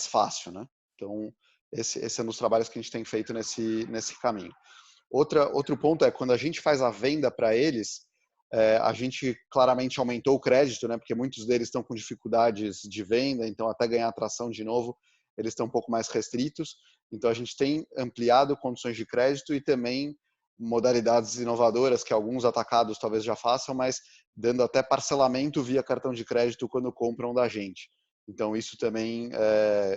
fácil, né? Então, esse é um dos trabalhos que a gente tem feito nesse caminho. Outro ponto é, quando a gente faz a venda para eles, a gente claramente aumentou o crédito, né? Porque muitos deles estão com dificuldades de venda, então até ganhar atração de novo, eles estão um pouco mais restritos. Então, a gente tem ampliado condições de crédito e também modalidades inovadoras que alguns atacados talvez já façam, mas dando até parcelamento via cartão de crédito quando compram da gente. Então, isso também,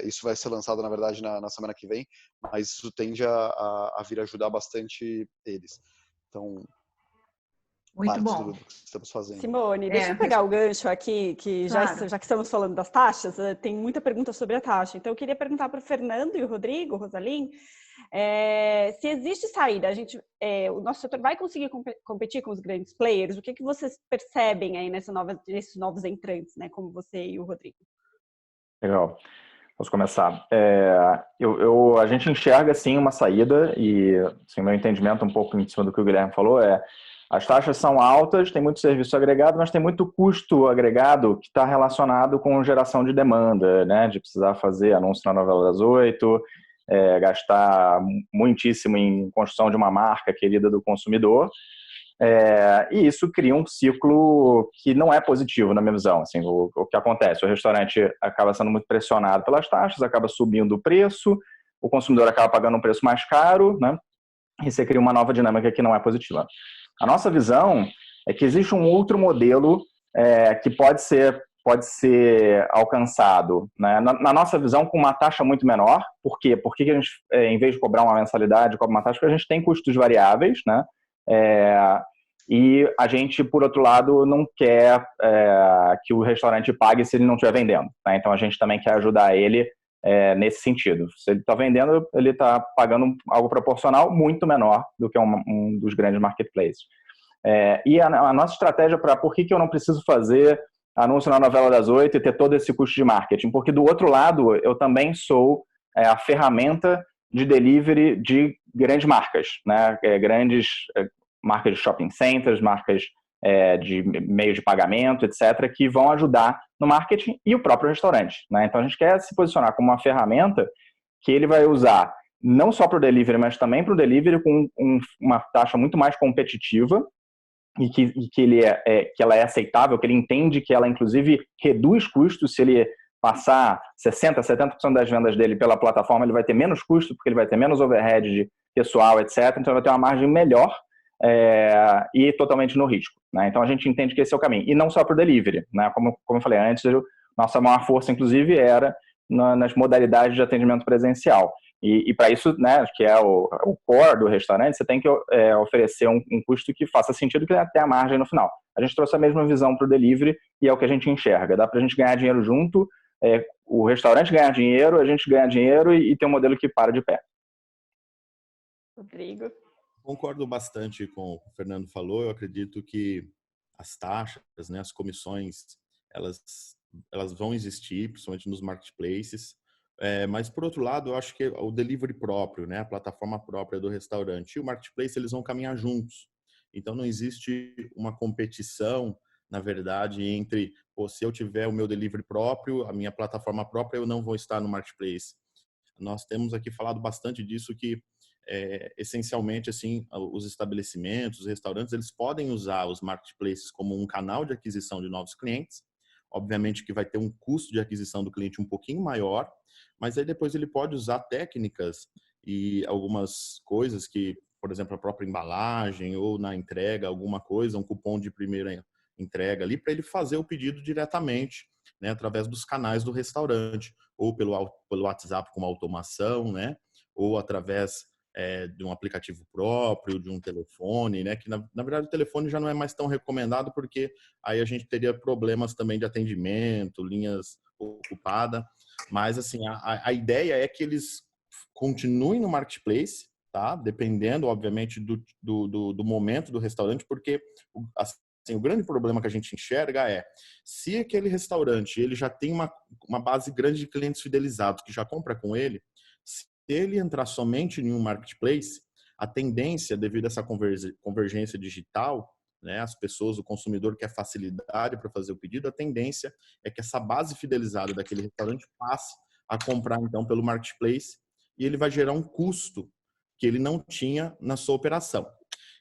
isso vai ser lançado, na verdade, na semana que vem, mas isso tende a vir ajudar bastante eles. Então, muito bom. do que estamos fazendo. Simone, deixa eu pegar o gancho aqui, que claro. já que estamos falando das taxas, tem muita pergunta sobre a taxa. Então, eu queria perguntar para o Fernando e o Rodrigo, Rosalim, se existe saída, o nosso setor vai conseguir competir com os grandes players? O que vocês percebem aí nesses novos entrantes, né, como você e o Rodrigo? Legal. Posso começar. A gente enxerga, sim, uma saída e, assim, meu entendimento um pouco em cima do que o Guilherme falou as taxas são altas, tem muito serviço agregado, mas tem muito custo agregado que está relacionado com geração de demanda, né? De precisar fazer anúncio na novela das 8, gastar muitíssimo em construção de uma marca querida do consumidor. E isso cria um ciclo que não é positivo, na minha visão. Assim, o que acontece? O restaurante acaba sendo muito pressionado pelas taxas, acaba subindo o preço, o consumidor acaba pagando um preço mais caro, né? E você cria uma nova dinâmica que não é positiva. A nossa visão é que existe um outro modelo que pode ser alcançado, né? Na nossa visão, com uma taxa muito menor. Por quê? Porque a gente, em vez de cobrar uma mensalidade, cobra uma taxa, porque a gente tem custos variáveis, né? E a gente, por outro lado, não quer que o restaurante pague se ele não estiver vendendo, né? Então, a gente também quer ajudar ele nesse sentido. Se ele está vendendo, ele está pagando algo proporcional muito menor do que um dos grandes marketplaces. E a nossa estratégia para por que eu não preciso fazer anúncio na novela das 8 e ter todo esse custo de marketing? Porque do outro lado, eu também sou a ferramenta de delivery de grandes marcas, né? Grandes marcas de shopping centers, marcas de meio de pagamento, etc., que vão ajudar no marketing e o próprio restaurante, né? Então, a gente quer se posicionar como uma ferramenta que ele vai usar não só para o delivery, mas também para o delivery com uma taxa muito mais competitiva e que ela é aceitável, que ele entende que ela, inclusive, reduz custos. Se ele passar 60%, 70% das vendas dele pela plataforma, ele vai ter menos custo, porque ele vai ter menos overhead de pessoal, etc. Então, ele vai ter uma margem melhor e totalmente no risco, né? Então, a gente entende que esse é o caminho. E não só para o delivery, né? Como eu falei antes, nossa maior força, inclusive, era nas modalidades de atendimento presencial. E para isso, né, que é o core do restaurante, você tem que oferecer um custo que faça sentido, que tenha a margem no final. A gente trouxe a mesma visão para o delivery e é o que a gente enxerga. Dá para a gente ganhar dinheiro junto, o restaurante ganhar dinheiro, a gente ganhar dinheiro e ter um modelo que para de pé. Rodrigo? Concordo bastante com o que o Fernando falou. Eu acredito que as taxas, né, as comissões, elas vão existir, principalmente nos marketplaces. Mas, por outro lado, eu acho que o delivery próprio, né, a plataforma própria do restaurante e o marketplace, eles vão caminhar juntos. Então, não existe uma competição, na verdade, entre se eu tiver o meu delivery próprio, a minha plataforma própria, eu não vou estar no marketplace. Nós temos aqui falado bastante disso, que essencialmente, assim, os estabelecimentos, os restaurantes, eles podem usar os marketplaces como um canal de aquisição de novos clientes. Obviamente que vai ter um custo de aquisição do cliente um pouquinho maior, mas aí depois ele pode usar técnicas e algumas coisas que, por exemplo, a própria embalagem ou na entrega, alguma coisa, um cupom de primeira entrega ali, para ele fazer o pedido diretamente, né, através dos canais do restaurante, ou pelo WhatsApp com uma automação, né, ou através de um aplicativo próprio, de um telefone, né? Que na verdade o telefone já não é mais tão recomendado, porque aí a gente teria problemas também de atendimento, linhas ocupadas. Mas assim, a ideia é que eles continuem no marketplace, tá? Dependendo, obviamente, do momento do restaurante, porque assim, o grande problema que a gente enxerga se aquele restaurante ele já tem uma base grande de clientes fidelizados que já compra com ele, se ele entrar somente em um marketplace, a tendência, devido a essa convergência digital, né, as pessoas, o consumidor quer facilidade para fazer o pedido, a tendência é que essa base fidelizada daquele restaurante passe a comprar, então, pelo marketplace, e ele vai gerar um custo que ele não tinha na sua operação.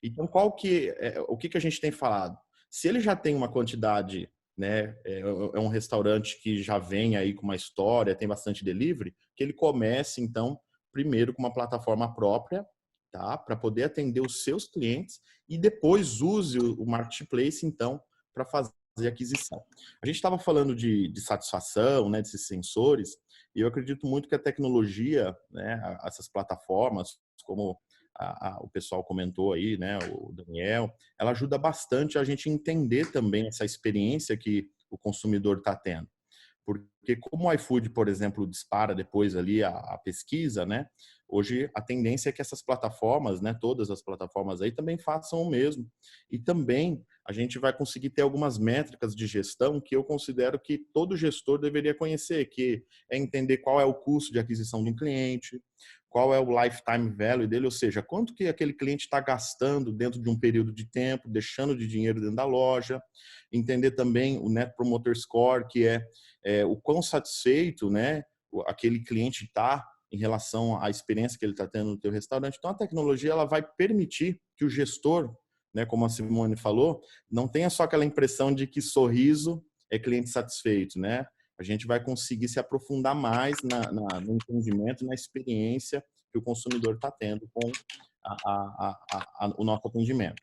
Então, o que a gente tem falado? Se ele já tem uma quantidade, né, é um restaurante que já vem aí com uma história, tem bastante delivery, que ele comece, então, primeiro com uma plataforma própria, tá? Para poder atender os seus clientes e depois use o marketplace, então, para fazer a aquisição. A gente estava falando de satisfação, né, desses sensores, e eu acredito muito que a tecnologia, né, essas plataformas, como o pessoal comentou aí, né, o Daniel, ela ajuda bastante a gente entender também essa experiência que o consumidor está tendo. Porque como o iFood, por exemplo, dispara depois ali a pesquisa, né? Hoje a tendência é que essas plataformas, né, todas as plataformas aí também façam o mesmo. E também a gente vai conseguir ter algumas métricas de gestão que eu considero que todo gestor deveria conhecer, que é entender qual é o custo de aquisição de um cliente, qual é o lifetime value dele, ou seja, quanto que aquele cliente está gastando dentro de um período de tempo, deixando de dinheiro dentro da loja, entender também o Net Promoter Score, que é o quão satisfeito, né, aquele cliente está em relação à experiência que ele está tendo no teu restaurante. Então, a tecnologia ela vai permitir que o gestor, né, como a Simone falou, não tenha só aquela impressão de que sorriso é cliente satisfeito, né? A gente vai conseguir se aprofundar mais no entendimento, na experiência que o consumidor está tendo com o nosso atendimento.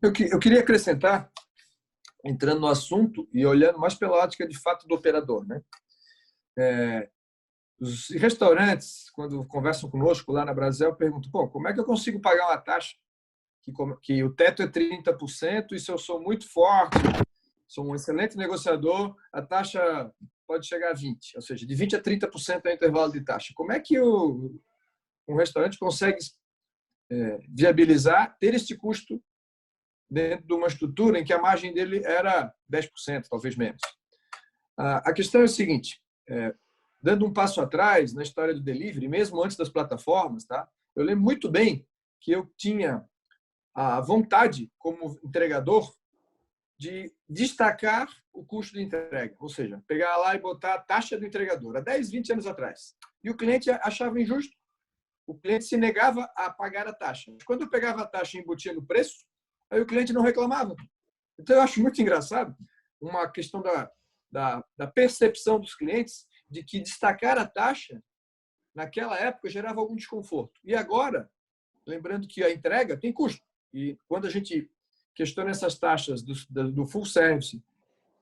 Eu queria acrescentar, entrando no assunto e olhando mais pela ótica de fato do operador, né? Os restaurantes, quando conversam conosco lá na Brasel, perguntam: pô, como é que eu consigo pagar uma taxa que o teto é 30% e se eu sou muito forte, sou um excelente negociador, a taxa pode chegar a 20%, ou seja, de 20% a 30% é o intervalo de taxa. Como é que um restaurante consegue viabilizar ter este custo dentro de uma estrutura em que a margem dele era 10%, talvez menos. A questão é o seguinte, dando um passo atrás na história do delivery, mesmo antes das plataformas, tá? Eu lembro muito bem que eu tinha a vontade, como entregador, de destacar o custo de entrega, ou seja, pegar lá e botar a taxa do entregador, há 10, 20 anos atrás. E o cliente achava injusto. O cliente se negava a pagar a taxa. Quando eu pegava a taxa e embutia no preço, aí o cliente não reclamava. Então, eu acho muito engraçado uma questão da percepção dos clientes de que destacar a taxa, naquela época, gerava algum desconforto. E agora, lembrando que a entrega tem custo. E quando a gente questiona essas taxas do full service,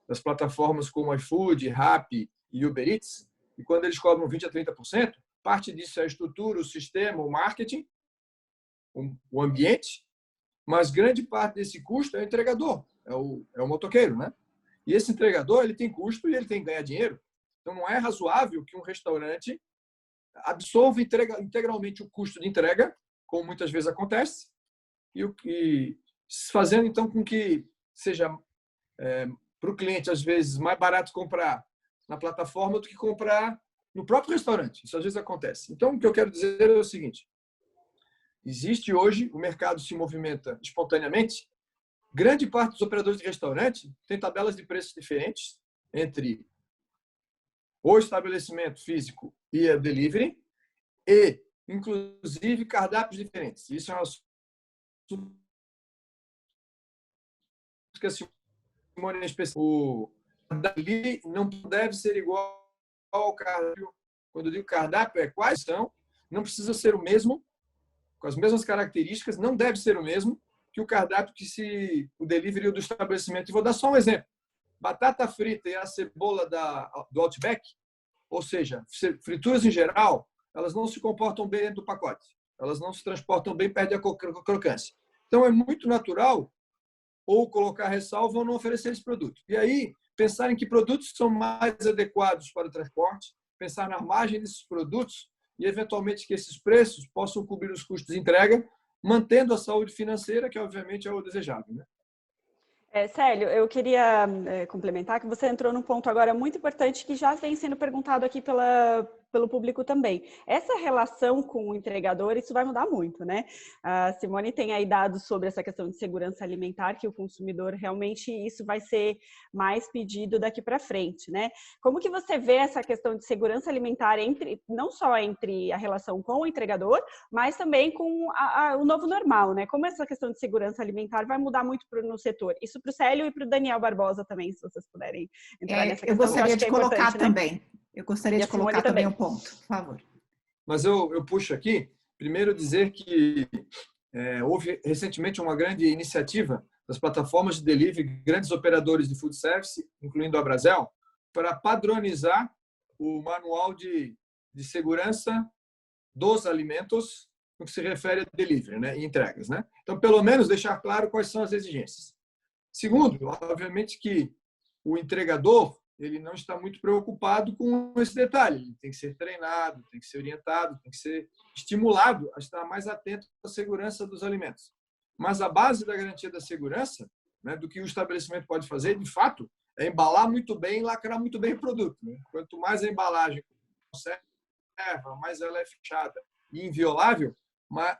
das plataformas como iFood, Rappi e Uber Eats, e quando eles cobram 20% a 30%, parte disso é a estrutura, o sistema, o marketing, o ambiente, mas grande parte desse custo é o entregador, é o motoqueiro, né? E esse entregador, ele tem custo e ele tem que ganhar dinheiro. Então, não é razoável que um restaurante absorva integralmente o custo de entrega, como muitas vezes acontece, e fazendo, então, com que seja para o cliente, às vezes, mais barato comprar na plataforma do que comprar no próprio restaurante. Isso às vezes acontece. Então, o que eu quero dizer é o seguinte: existe hoje, o mercado se movimenta espontaneamente, grande parte dos operadores de restaurante tem tabelas de preços diferentes entre o estabelecimento físico e a delivery e, inclusive, cardápios diferentes. Isso é um assunto que a Simone o dali não deve ser igual ao cardápio. Quando eu digo cardápio, quais são, não precisa ser o mesmo, com as mesmas características, não deve ser o mesmo que o cardápio que o delivery do estabelecimento. E vou dar só um exemplo. Batata frita e a cebola do Outback, ou seja, frituras em geral, elas não se comportam bem dentro do pacote. Elas não se transportam bem, perdem a crocância. Então, é muito natural ou colocar ressalva ou não oferecer esse produto. E aí, pensar em que produtos são mais adequados para o transporte, pensar na margem desses produtos e, eventualmente, que esses preços possam cobrir os custos de entrega, mantendo a saúde financeira, que, obviamente, é o desejável, né? Célio, eu queria complementar que você entrou num ponto agora muito importante que já vem sendo perguntado aqui pelo público também. Essa relação com o entregador, isso vai mudar muito, né? A Simone tem aí dados sobre essa questão de segurança alimentar, que o consumidor realmente, isso vai ser mais pedido daqui para frente, né? Como que você vê essa questão de segurança alimentar não só entre a relação com o entregador, mas também com o novo normal, né? Como essa questão de segurança alimentar vai mudar muito no setor? Isso para o Célio e para o Daniel Barbosa também, se vocês puderem entrar nessa questão. Eu gostaria de colocar também. Né? Eu gostaria de colocar também um ponto, por favor. Mas eu puxo aqui, primeiro dizer que houve recentemente uma grande iniciativa das plataformas de delivery, grandes operadores de food service, incluindo a Brasel, para padronizar o manual de segurança dos alimentos no que se refere a delivery, né, e entregas, né? Então, pelo menos deixar claro quais são as exigências. Segundo, obviamente que o entregador ele não está muito preocupado com esse detalhe. Ele tem que ser treinado, tem que ser orientado, tem que ser estimulado a estar mais atento à segurança dos alimentos. Mas a base da garantia da segurança, né, do que o estabelecimento pode fazer, de fato, é embalar muito bem e lacrar muito bem o produto, né? Quanto mais a embalagem conserva, mais ela é fechada e inviolável,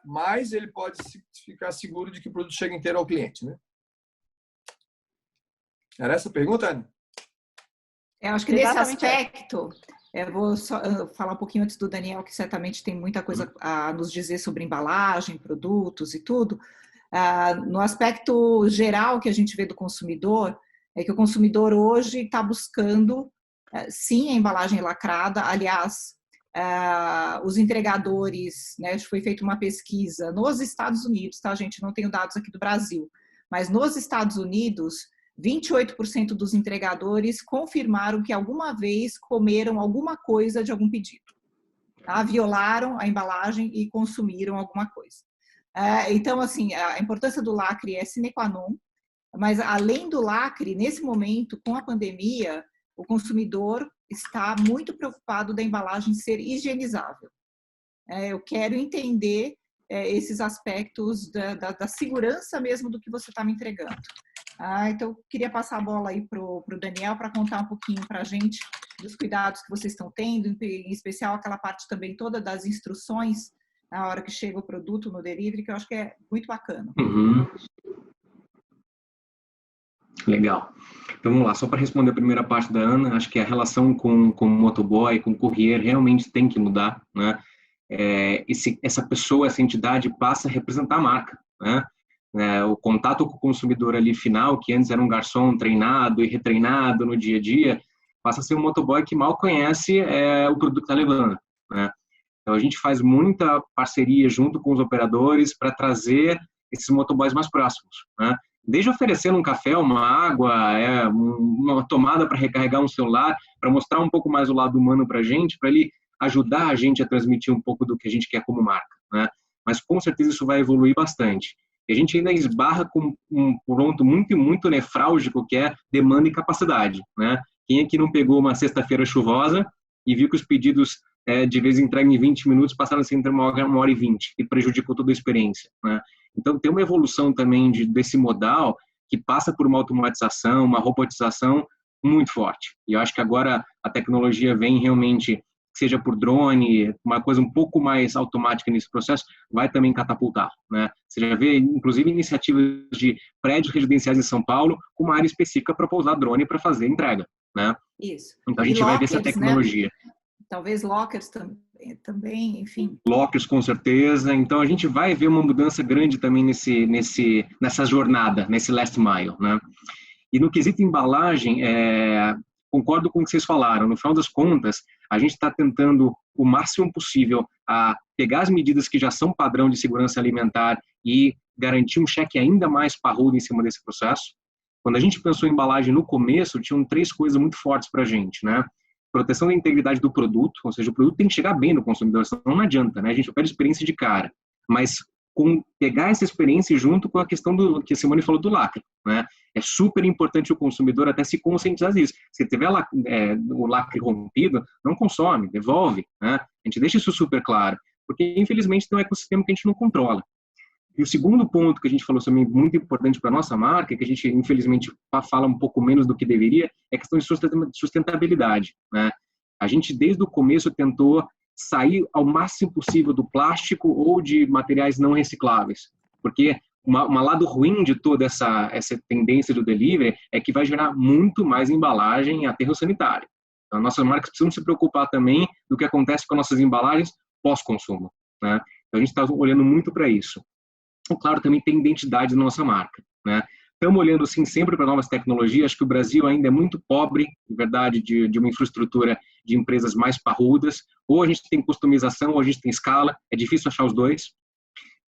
mais ele pode ficar seguro de que o produto chega inteiro ao cliente, né? Era essa a pergunta, Ana? Eu acho que nesse aspecto, eu vou só falar um pouquinho antes do Daniel, que certamente tem muita coisa a nos dizer sobre embalagem, produtos e tudo. No aspecto geral que a gente vê do consumidor, é que o consumidor hoje está buscando, sim, a embalagem lacrada. Aliás, os entregadores, né, foi feita uma pesquisa nos Estados Unidos, tá, gente? Não tenho dados aqui do Brasil, mas nos Estados Unidos, 28% dos entregadores confirmaram que alguma vez comeram alguma coisa de algum pedido. Tá? Violaram a embalagem e consumiram alguma coisa. Então, assim, a importância do lacre é sine qua non, mas além do lacre, nesse momento, com a pandemia, o consumidor está muito preocupado da embalagem ser higienizável. Eu quero entender esses aspectos da segurança mesmo do que você está me entregando. Então, eu queria passar a bola aí para o Daniel para contar um pouquinho para a gente dos cuidados que vocês estão tendo, em especial aquela parte também toda das instruções na hora que chega o produto no delivery, que eu acho que é muito bacana. Uhum. Legal. Então, vamos lá. Só para responder a primeira parte da Ana, acho que a relação com o motoboy, com o courier, realmente tem que mudar, né? Essa pessoa, essa entidade passa a representar a marca, né? O contato com o consumidor ali final, que antes era um garçom treinado e retreinado no dia a dia, passa a ser um motoboy que mal conhece o produto que está levando, né? Então, a gente faz muita parceria junto com os operadores para trazer esses motoboys mais próximos, né? Desde oferecendo um café, uma água, uma tomada para recarregar um celular, para mostrar um pouco mais o lado humano para a gente, para ele ajudar a gente a transmitir um pouco do que a gente quer como marca, né? Mas com certeza isso vai evoluir bastante. E a gente ainda esbarra com um ponto muito, muito nefrálgico, que é demanda e capacidade, né? Quem aqui não pegou uma sexta-feira chuvosa e viu que os pedidos de vez entregue em 20 minutos passaram a ser entre 1 hora e 20 e prejudicou toda a experiência, né? Então, tem uma evolução também desse modal que passa por uma automatização, uma robotização muito forte. E eu acho que agora a tecnologia vem realmente, seja por drone, uma coisa um pouco mais automática nesse processo, vai também catapultar, né? Você já vê, inclusive, iniciativas de prédios residenciais em São Paulo com uma área específica para pousar drone para fazer entrega, né? Isso. Então, a gente vai ver essa tecnologia. Né? Talvez lockers também, enfim. Lockers, com certeza. Então, a gente vai ver uma mudança grande também nessa jornada, nesse last mile, né? E no quesito embalagem, concordo com o que vocês falaram. No final das contas, a gente está tentando o máximo possível a pegar as medidas que já são padrão de segurança alimentar e garantir um cheque ainda mais parrudo em cima desse processo. Quando a gente pensou em embalagem no começo, tinham 3 coisas muito fortes para a gente, né? Proteção da integridade do produto, ou seja, o produto tem que chegar bem no consumidor, senão não adianta, né? A gente pede experiência de cara, mas pegar essa experiência junto com a questão do que a Simone falou do lacre, né? É super importante o consumidor até se conscientizar disso. Se tiver o lacre rompido, não consome, devolve, né? A gente deixa isso super claro, porque infelizmente tem um ecossistema que a gente não controla. E o segundo ponto que a gente falou também muito importante para a nossa marca, que a gente infelizmente fala um pouco menos do que deveria, é a questão de sustentabilidade, né? A gente desde o começo tentou sair ao máximo possível do plástico ou de materiais não recicláveis, porque um lado ruim de toda essa tendência do delivery é que vai gerar muito mais embalagem em aterro sanitário. Então, nossas marcas precisam se preocupar também do que acontece com nossas embalagens pós-consumo, né? Então, a gente está olhando muito para isso. Claro, também tem identidade da nossa marca, né? Estamos olhando, sim, sempre para novas tecnologias. Acho que o Brasil ainda é muito pobre, de verdade, de uma infraestrutura de empresas mais parrudas. Ou a gente tem customização, ou a gente tem escala. É difícil achar os dois.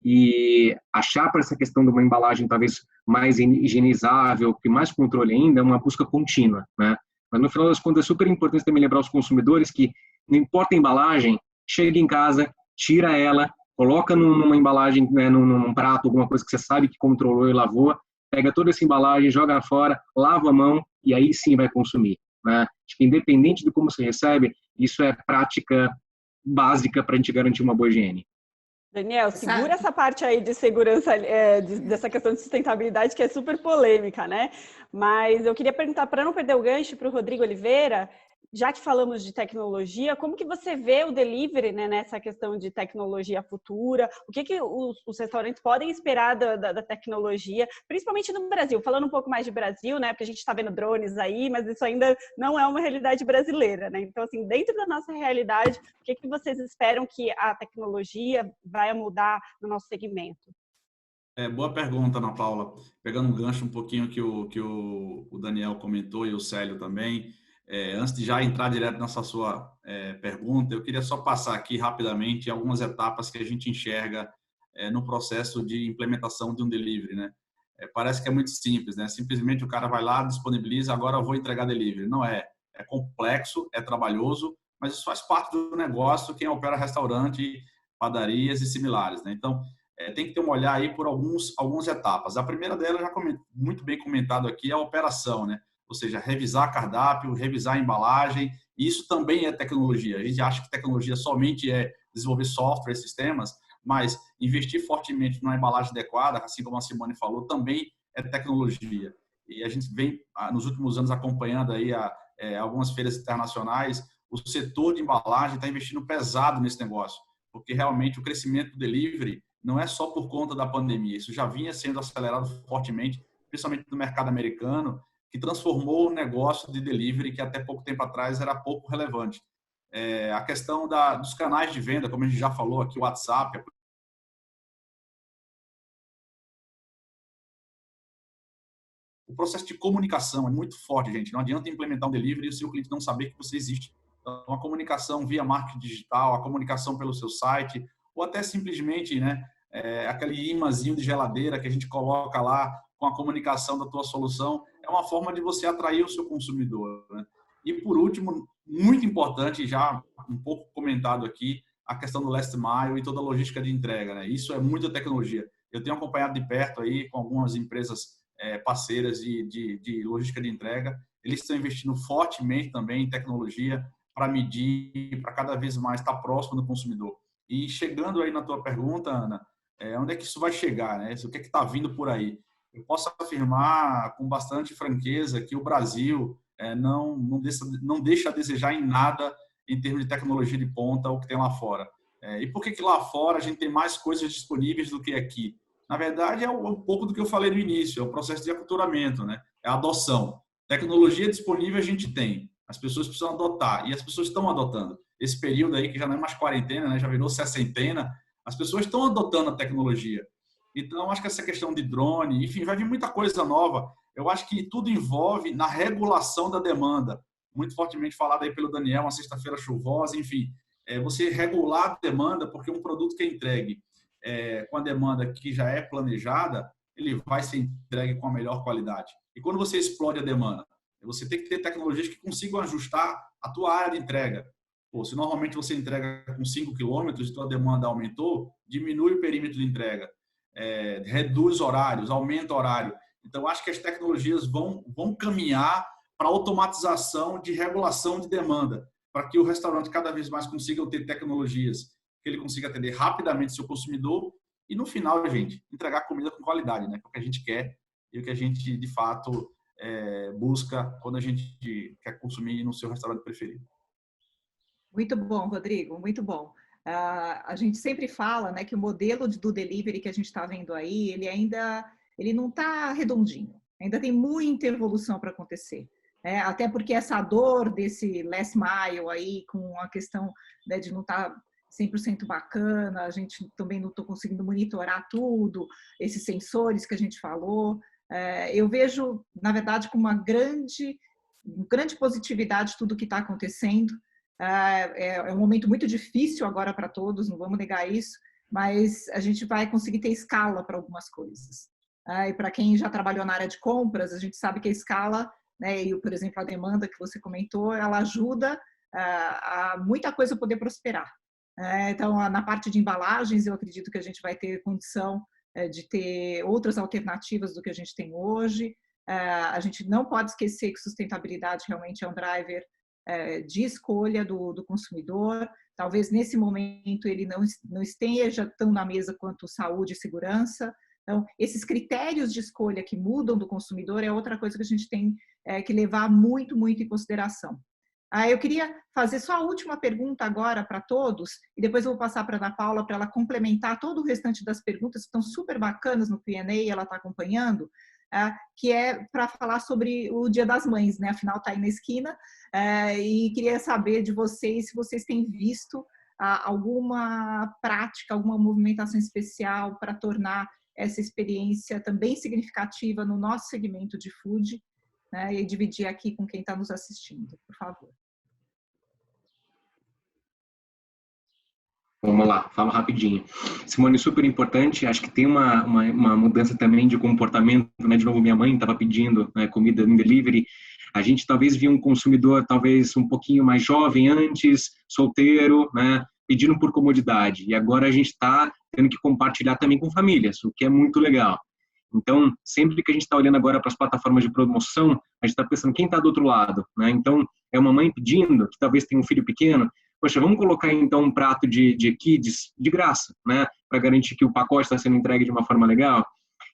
E achar para essa questão de uma embalagem talvez mais higienizável, que mais controle ainda, é uma busca contínua, né? Mas, no final das contas, é super importante também lembrar os consumidores que não importa a embalagem, chega em casa, tira ela, coloca numa embalagem, né, num prato, alguma coisa que você sabe que controlou e lavou, pega toda essa embalagem, joga fora, lava a mão e aí sim vai consumir, né? Acho que independente de como você recebe, isso é prática básica para a gente garantir uma boa higiene. Daniel, segura essa parte aí de segurança, dessa questão de sustentabilidade, que é super polêmica, né? Mas eu queria perguntar, para não perder o gancho, para o Rodrigo Oliveira, já que falamos de tecnologia, como que você vê o delivery, né, nessa questão de tecnologia futura? O que os restaurantes podem esperar da tecnologia, principalmente no Brasil? Falando um pouco mais de Brasil, né, porque a gente está vendo drones aí, mas isso ainda não é uma realidade brasileira, né? Então, assim, dentro da nossa realidade, o que vocês esperam que a tecnologia vai mudar no nosso segmento? Boa pergunta, Ana Paula. Pegando um gancho um pouquinho que o Daniel comentou e o Célio também. Antes de já entrar direto nessa sua pergunta, eu queria só passar aqui rapidamente algumas etapas que a gente enxerga no processo de implementação de um delivery, né? Parece que é muito simples, né? Simplesmente o cara vai lá, disponibiliza, agora eu vou entregar delivery. Não é. É complexo, é trabalhoso, mas isso faz parte do negócio quem opera restaurante, padarias e similares, né? Então, tem que ter um olhar aí por algumas etapas. A primeira delas, já muito bem comentado aqui, é a operação, né? Ou seja, revisar cardápio, revisar a embalagem. Isso também é tecnologia. A gente acha que tecnologia somente é desenvolver software, sistemas, Mas investir fortemente numa embalagem adequada, assim como a Simone falou, também é tecnologia. E a gente vem, nos últimos anos, acompanhando aí algumas feiras internacionais. O setor de embalagem está investindo pesado nesse negócio, porque realmente o crescimento do delivery não é só por conta da pandemia. Isso já vinha sendo acelerado fortemente, principalmente no mercado americano, que transformou o negócio de delivery, que até pouco tempo atrás era pouco relevante. A questão dos canais de venda, como a gente já falou aqui, o WhatsApp, o processo de comunicação é muito forte, gente. Não adianta implementar um delivery e o seu cliente não saber que você existe. Então, a comunicação via marketing digital, a comunicação pelo seu site, ou até simplesmente, né, aquele imãzinho de geladeira que a gente coloca lá com a comunicação da tua solução, é uma forma de você atrair o seu consumidor, né? E, por último, muito importante, já um pouco comentado aqui, a questão do last mile e toda a logística de entrega, né? Isso é muita tecnologia. Eu tenho acompanhado de perto aí com algumas empresas parceiras de logística de entrega. Eles estão investindo fortemente também em tecnologia para medir, para cada vez mais estar próximo do consumidor. E chegando aí na tua pergunta, Ana, onde é que isso vai chegar, né? O que é que está vindo por aí? Eu posso afirmar com bastante franqueza que o Brasil não deixa a desejar em nada em termos de tecnologia de ponta o que tem lá fora. E por que lá fora a gente tem mais coisas disponíveis do que aqui? Na verdade, é um pouco do que eu falei no início, é o processo de aculturamento, né? É a adoção. Tecnologia disponível a gente tem, as pessoas precisam adotar, e as pessoas estão adotando. Esse período aí, que já não é mais quarentena, né? Já virou sessentena, as pessoas estão adotando a tecnologia. Então, acho que essa questão de drone, enfim, vai vir muita coisa nova. Eu acho que tudo envolve na regulação da demanda. Muito fortemente falado aí pelo Daniel, uma sexta-feira chuvosa, enfim. Você regular a demanda, porque um produto que é entregue com a demanda que já é planejada, ele vai ser entregue com a melhor qualidade. E quando você explode a demanda, você tem que ter tecnologias que consigam ajustar a tua área de entrega. Se normalmente você entrega com 5 quilômetros e tua demanda aumentou, diminui o perímetro de entrega, reduz horários, aumenta horário. Então, acho que as tecnologias vão caminhar para a automatização de regulação de demanda, para que o restaurante cada vez mais consiga ter tecnologias que ele consiga atender rapidamente seu consumidor e, no final, gente, entregar comida com qualidade, né? Que é o que a gente quer e o que a gente, de fato, busca quando a gente quer consumir no seu restaurante preferido. Muito bom, Rodrigo, muito bom. A gente sempre fala, né, que o modelo do delivery que a gente está vendo aí, ele não está redondinho, ainda tem muita evolução para acontecer. Até porque essa dor desse last mile aí, com a questão, né, de não estar 100% bacana, a gente também não está conseguindo monitorar tudo, esses sensores que a gente falou. Eu vejo, na verdade, com uma grande positividade tudo que está acontecendo. É um momento muito difícil agora para todos, não vamos negar isso, mas a gente vai conseguir ter escala para algumas coisas. E para quem já trabalhou na área de compras, a gente sabe que a escala, né, e, por exemplo, a demanda que você comentou, ela ajuda a muita coisa poder prosperar. Então, na parte de embalagens, eu acredito que a gente vai ter condição de ter outras alternativas do que a gente tem hoje. A gente não pode esquecer que sustentabilidade realmente é um driver de escolha do consumidor. Talvez nesse momento ele não esteja tão na mesa quanto saúde e segurança. Então, esses critérios de escolha que mudam do consumidor é outra coisa que a gente tem que levar muito, muito em consideração. Eu queria fazer só a última pergunta agora para todos, e depois eu vou passar para a Ana Paula para ela complementar todo o restante das perguntas que estão super bacanas no Q&A, ela está acompanhando, que é para falar sobre o Dia das Mães, né? Afinal, está aí na esquina, e queria saber de vocês se vocês têm visto alguma prática, alguma movimentação especial para tornar essa experiência também significativa no nosso segmento de food, né? E dividir aqui com quem está nos assistindo, por favor. Vamos lá, falo rapidinho. Simone, super importante, acho que tem uma mudança também de comportamento, né? De novo, minha mãe estava pedindo, né, comida em delivery. A gente talvez via um consumidor talvez um pouquinho mais jovem antes, solteiro, né, pedindo por comodidade. E agora a gente está tendo que compartilhar também com famílias, o que é muito legal. Então, sempre que a gente está olhando agora para as plataformas de promoção, a gente está pensando quem está do outro lado, né? Então, é uma mãe pedindo, que talvez tenha um filho pequeno, poxa, vamos colocar então um prato de kids de graça, né? para garantir que o pacote está sendo entregue de uma forma legal.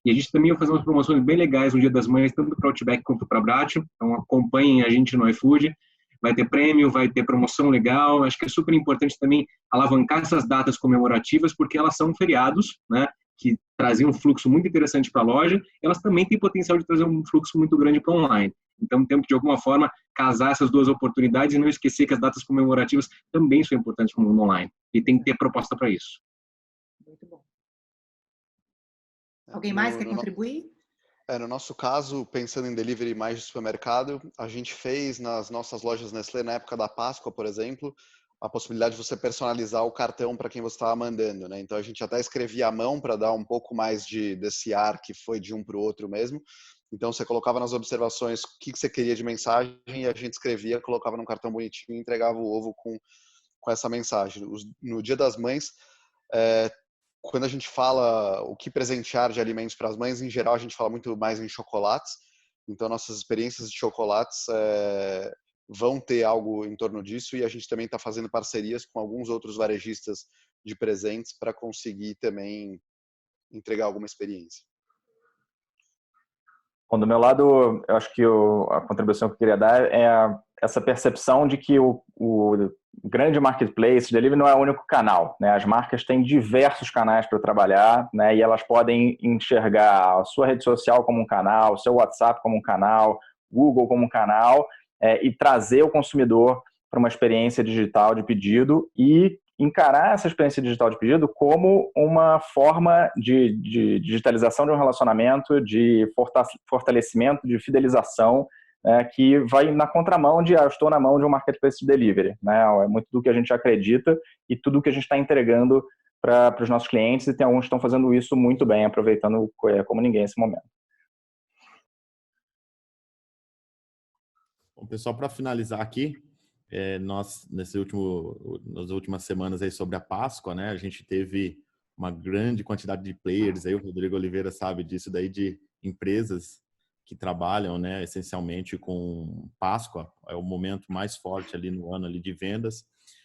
E a gente também vai fazer umas promoções bem legais no Dia das Mães, tanto para o Outback quanto para a Bratio. Então, acompanhem a gente no iFood. Vai ter prêmio, vai ter promoção legal. Acho que é super importante também alavancar essas datas comemorativas, porque elas são feriados, né, que traziam um fluxo muito interessante para a loja. Elas também têm potencial de trazer um fluxo muito grande para online. Então, temos que, de alguma forma, casar essas duas oportunidades e não esquecer que as datas comemorativas também são importantes para o mundo online. E tem que ter proposta para isso. Muito bom. Alguém mais quer contribuir? No nosso caso, pensando em delivery mais de supermercado, a gente fez nas nossas lojas Nestlé, na época da Páscoa, por exemplo, a possibilidade de você personalizar o cartão para quem você estava mandando, né? Então, a gente até escrevia à mão para dar um pouco mais desse ar que foi de um para o outro mesmo. Então, você colocava nas observações o que você queria de mensagem e a gente escrevia, colocava num cartão bonitinho e entregava o ovo com essa mensagem. No Dia das Mães, quando a gente fala o que presentear de alimentos para as mães, em geral a gente fala muito mais em chocolates. Então nossas experiências de chocolates vão ter algo em torno disso e a gente também está fazendo parcerias com alguns outros varejistas de presentes para conseguir também entregar alguma experiência. Bom, do meu lado, eu acho que a contribuição que eu queria dar é essa percepção de que o grande marketplace, delivery não é o único canal, né? As marcas têm diversos canais para trabalhar, né? E elas podem enxergar a sua rede social como um canal, o seu WhatsApp como um canal, Google como um canal, e trazer o consumidor para uma experiência digital de pedido e encarar essa experiência digital de pedido como uma forma de digitalização de um relacionamento, de fortalecimento, de fidelização, que vai na contramão de eu estou na mão de um marketplace de delivery, né? É muito do que a gente acredita e tudo que a gente está entregando para os nossos clientes, e tem alguns que estão fazendo isso muito bem, aproveitando como ninguém esse momento. Bom, pessoal, para finalizar aqui, nós, nas últimas semanas aí sobre a Páscoa, né, a gente teve uma grande quantidade de players, aí o Rodrigo Oliveira sabe disso daí, de empresas que trabalham, né, essencialmente com Páscoa, é o momento mais forte ali no ano ali de vendas,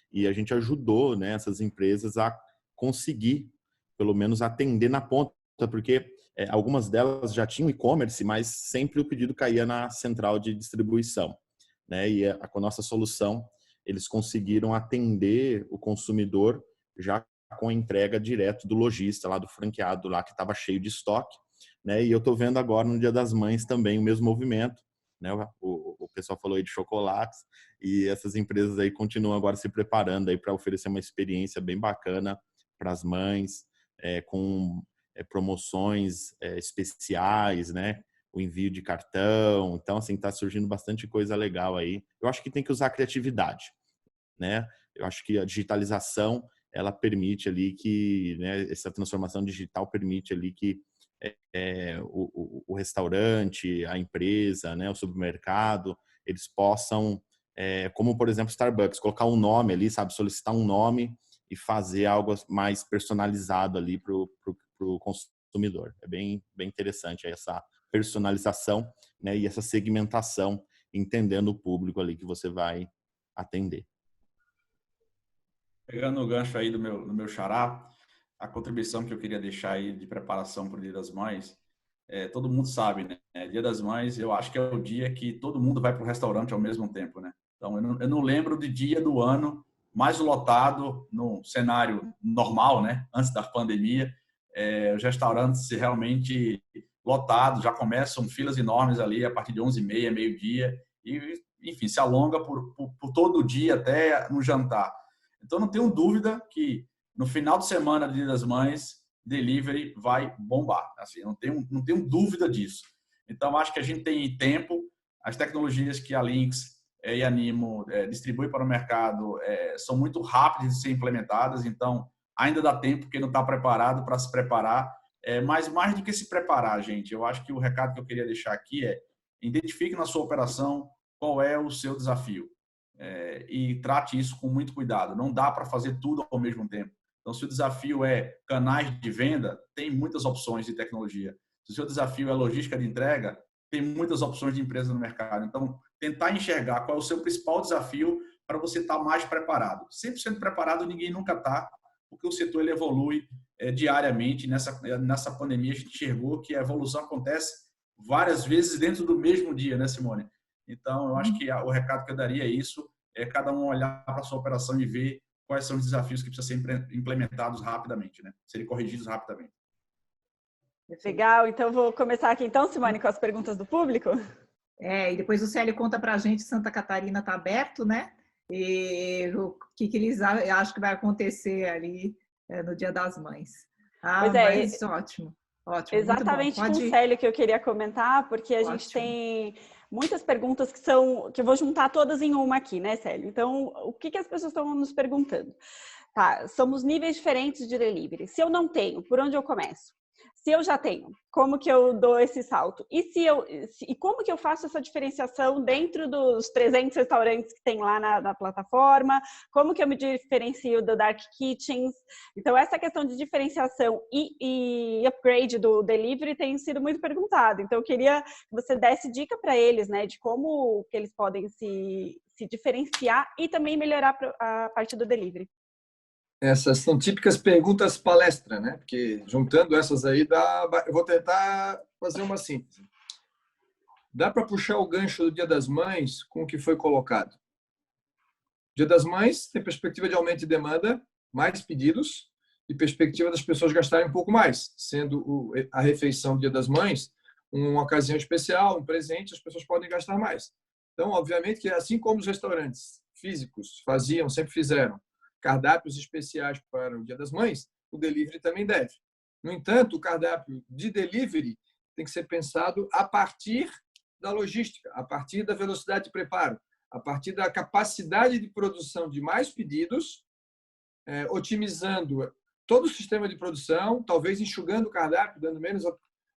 e a gente ajudou, né, essas empresas a conseguir, pelo menos, atender na ponta, porque algumas delas já tinham e-commerce, mas sempre o pedido caía na central de distribuição, né, e com a nossa solução, eles conseguiram atender o consumidor já com a entrega direto do lojista, lá do franqueado, lá que estava cheio de estoque, né? E eu estou vendo agora no Dia das Mães também o mesmo movimento, né? O pessoal falou aí de chocolates e essas empresas aí continuam agora se preparando aí para oferecer uma experiência bem bacana para as mães, com promoções especiais, né? O envio de cartão, então assim está surgindo bastante coisa legal aí. Eu acho que tem que usar a criatividade, né? Eu acho que a digitalização ela permite ali que, né, essa transformação digital permite ali que o restaurante, a empresa, né, o supermercado, eles possam, como por exemplo Starbucks, colocar um nome ali, sabe, solicitar um nome e fazer algo mais personalizado ali para o consumidor. É bem interessante essa personalização, né, e essa segmentação, entendendo o público ali que você vai atender. Pegando o gancho aí do meu xará, a contribuição que eu queria deixar aí de preparação para o Dia das Mães, todo mundo sabe, né? Dia das Mães, eu acho que é o dia que todo mundo vai para o restaurante ao mesmo tempo, né? Então, eu não lembro de dia do ano mais lotado no cenário normal, né? Antes da pandemia, os restaurantes realmente lotados, já começam filas enormes ali a partir de 11h30, meio-dia, e, enfim, se alonga por todo o dia até no jantar. Então, não tenho dúvida que no final de semana do Dia das Mães, delivery vai bombar. Assim, não tenho dúvida disso. Então, acho que a gente tem tempo. As tecnologias que a Lynx e a Nimo distribuem para o mercado são muito rápidas de ser implementadas. Então, ainda dá tempo, quem não está preparado para se preparar. Mas mais do que se preparar, gente, eu acho que o recado que eu queria deixar aqui é: identifique na sua operação qual é o seu desafio. E trate isso com muito cuidado. Não dá para fazer tudo ao mesmo tempo. Então, se o desafio é canais de venda, tem muitas opções de tecnologia. Se o seu desafio é logística de entrega, tem muitas opções de empresa no mercado. Então, tentar enxergar qual é o seu principal desafio para você estar mais preparado. 100% preparado ninguém nunca está, porque o setor ele evolui diariamente. Nessa pandemia, a gente enxergou que a evolução acontece várias vezes dentro do mesmo dia, né, Simone? Então, eu acho que o recado que eu daria é isso, é cada um olhar para a sua operação e ver quais são os desafios que precisam ser implementados rapidamente, né? Serem corrigidos rapidamente. Legal, então vou começar aqui então, Simone, com as perguntas do público. E depois o Célio conta para a gente, Santa Catarina está aberto, né? E o que eles acham que vai acontecer ali no Dia das Mães. Mas ótimo. Ótimo, exatamente com o Célio que eu queria comentar, porque a gente tem muitas perguntas que eu vou juntar todas em uma aqui, né, Célio? Então, o que as pessoas estão nos perguntando? Tá, somos níveis diferentes de delivery. Se eu não tenho, por onde eu começo? Se eu já tenho, como que eu dou esse salto? E como que eu faço essa diferenciação dentro dos 300 restaurantes que tem lá na plataforma? Como que eu me diferencio do Dark Kitchens? Então, essa questão de diferenciação e upgrade do delivery tem sido muito perguntado. Então, eu queria que você desse dica para eles, né, de como que eles podem se diferenciar e também melhorar a parte do delivery. Essas são típicas perguntas palestra, né? Porque juntando essas aí, eu vou tentar fazer uma síntese. Dá para puxar o gancho do Dia das Mães com o que foi colocado. Dia das Mães tem perspectiva de aumento de demanda, mais pedidos e perspectiva das pessoas gastarem um pouco mais, sendo a refeição do Dia das Mães uma ocasião especial, um presente, as pessoas podem gastar mais. Então, obviamente que assim como os restaurantes físicos sempre fizeram, cardápios especiais para o Dia das Mães, o delivery também deve. No entanto, o cardápio de delivery tem que ser pensado a partir da logística, a partir da velocidade de preparo, a partir da capacidade de produção de mais pedidos, otimizando todo o sistema de produção, talvez enxugando o cardápio, dando menos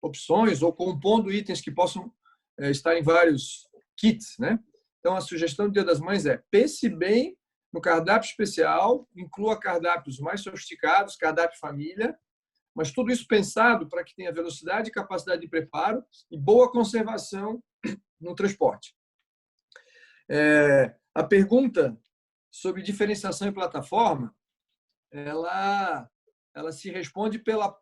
opções ou compondo itens que possam estar em vários kits, né? Então, a sugestão do Dia das Mães é: pense bem no cardápio especial, inclua cardápios mais sofisticados, cardápio família, mas tudo isso pensado para que tenha velocidade e capacidade de preparo e boa conservação no transporte. A pergunta sobre diferenciação em plataforma, ela se responde pelo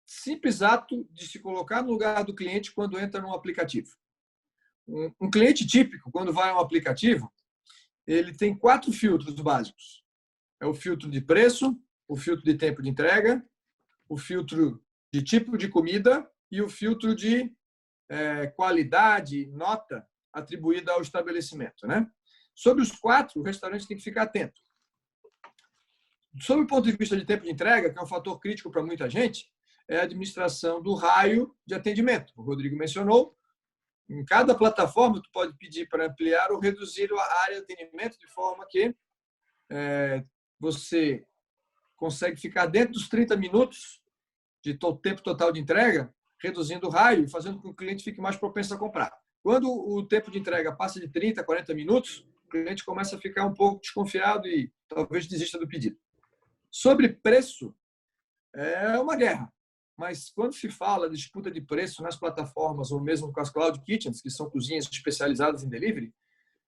simples ato de se colocar no lugar do cliente quando entra num aplicativo. Um cliente típico, quando vai a um aplicativo, ele tem 4 filtros básicos. É o filtro de preço, o filtro de tempo de entrega, o filtro de tipo de comida e o filtro de qualidade, nota atribuída ao estabelecimento, né? Sobre os 4, o restaurante tem que ficar atento. Sob o ponto de vista de tempo de entrega, que é um fator crítico para muita gente, é a administração do raio de atendimento. O Rodrigo mencionou. Em cada plataforma, tu pode pedir para ampliar ou reduzir a área de atendimento de forma que você consegue ficar dentro dos 30 minutos de tempo total de entrega, reduzindo o raio e fazendo com que o cliente fique mais propenso a comprar. Quando o tempo de entrega passa de 30 a 40 minutos, o cliente começa a ficar um pouco desconfiado e talvez desista do pedido. Sobre preço, é uma guerra. Mas quando se fala de disputa de preço nas plataformas ou mesmo com as cloud kitchens, que são cozinhas especializadas em delivery,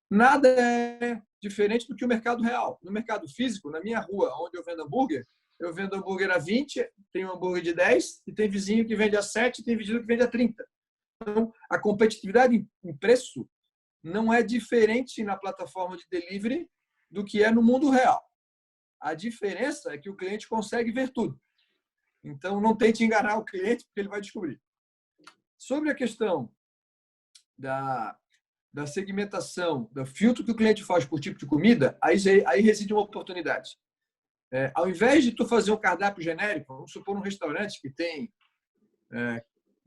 nada é diferente do que o mercado real. No mercado físico, na minha rua, onde eu vendo hambúrguer a 20, tem um hambúrguer de 10 e tem vizinho que vende a 7 e tem vizinho que vende a 30. Então, a competitividade em preço não é diferente na plataforma de delivery do que é no mundo real. A diferença é que o cliente consegue ver tudo. Então, não tente enganar o cliente, porque ele vai descobrir. Sobre a questão da segmentação, do filtro que o cliente faz por tipo de comida, aí reside uma oportunidade. Ao invés de tu fazer um cardápio genérico, vamos supor um restaurante que tem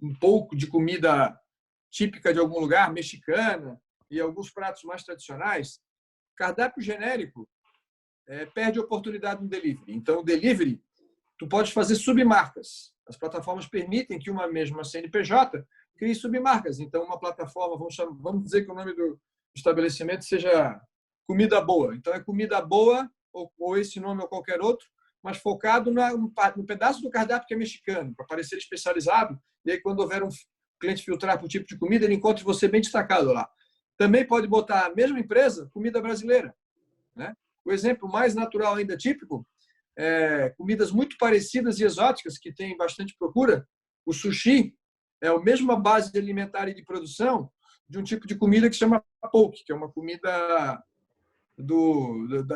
um pouco de comida típica de algum lugar, mexicana, e alguns pratos mais tradicionais, cardápio genérico perde oportunidade no delivery. Então, o delivery, tu pode fazer submarcas. As plataformas permitem que uma mesma CNPJ crie submarcas. Então, uma plataforma, vamos dizer que o nome do estabelecimento seja Comida Boa. Então, é Comida Boa, ou esse nome ou qualquer outro, mas focado no pedaço do cardápio que é mexicano, para parecer especializado. E aí, quando houver um cliente filtrar por tipo de comida, ele encontra você bem destacado lá. Também pode botar a mesma empresa, comida brasileira, né? O exemplo mais natural ainda típico, comidas muito parecidas e exóticas, que tem bastante procura. O sushi é a mesma base alimentar e de produção de um tipo de comida que se chama poke, que é uma comida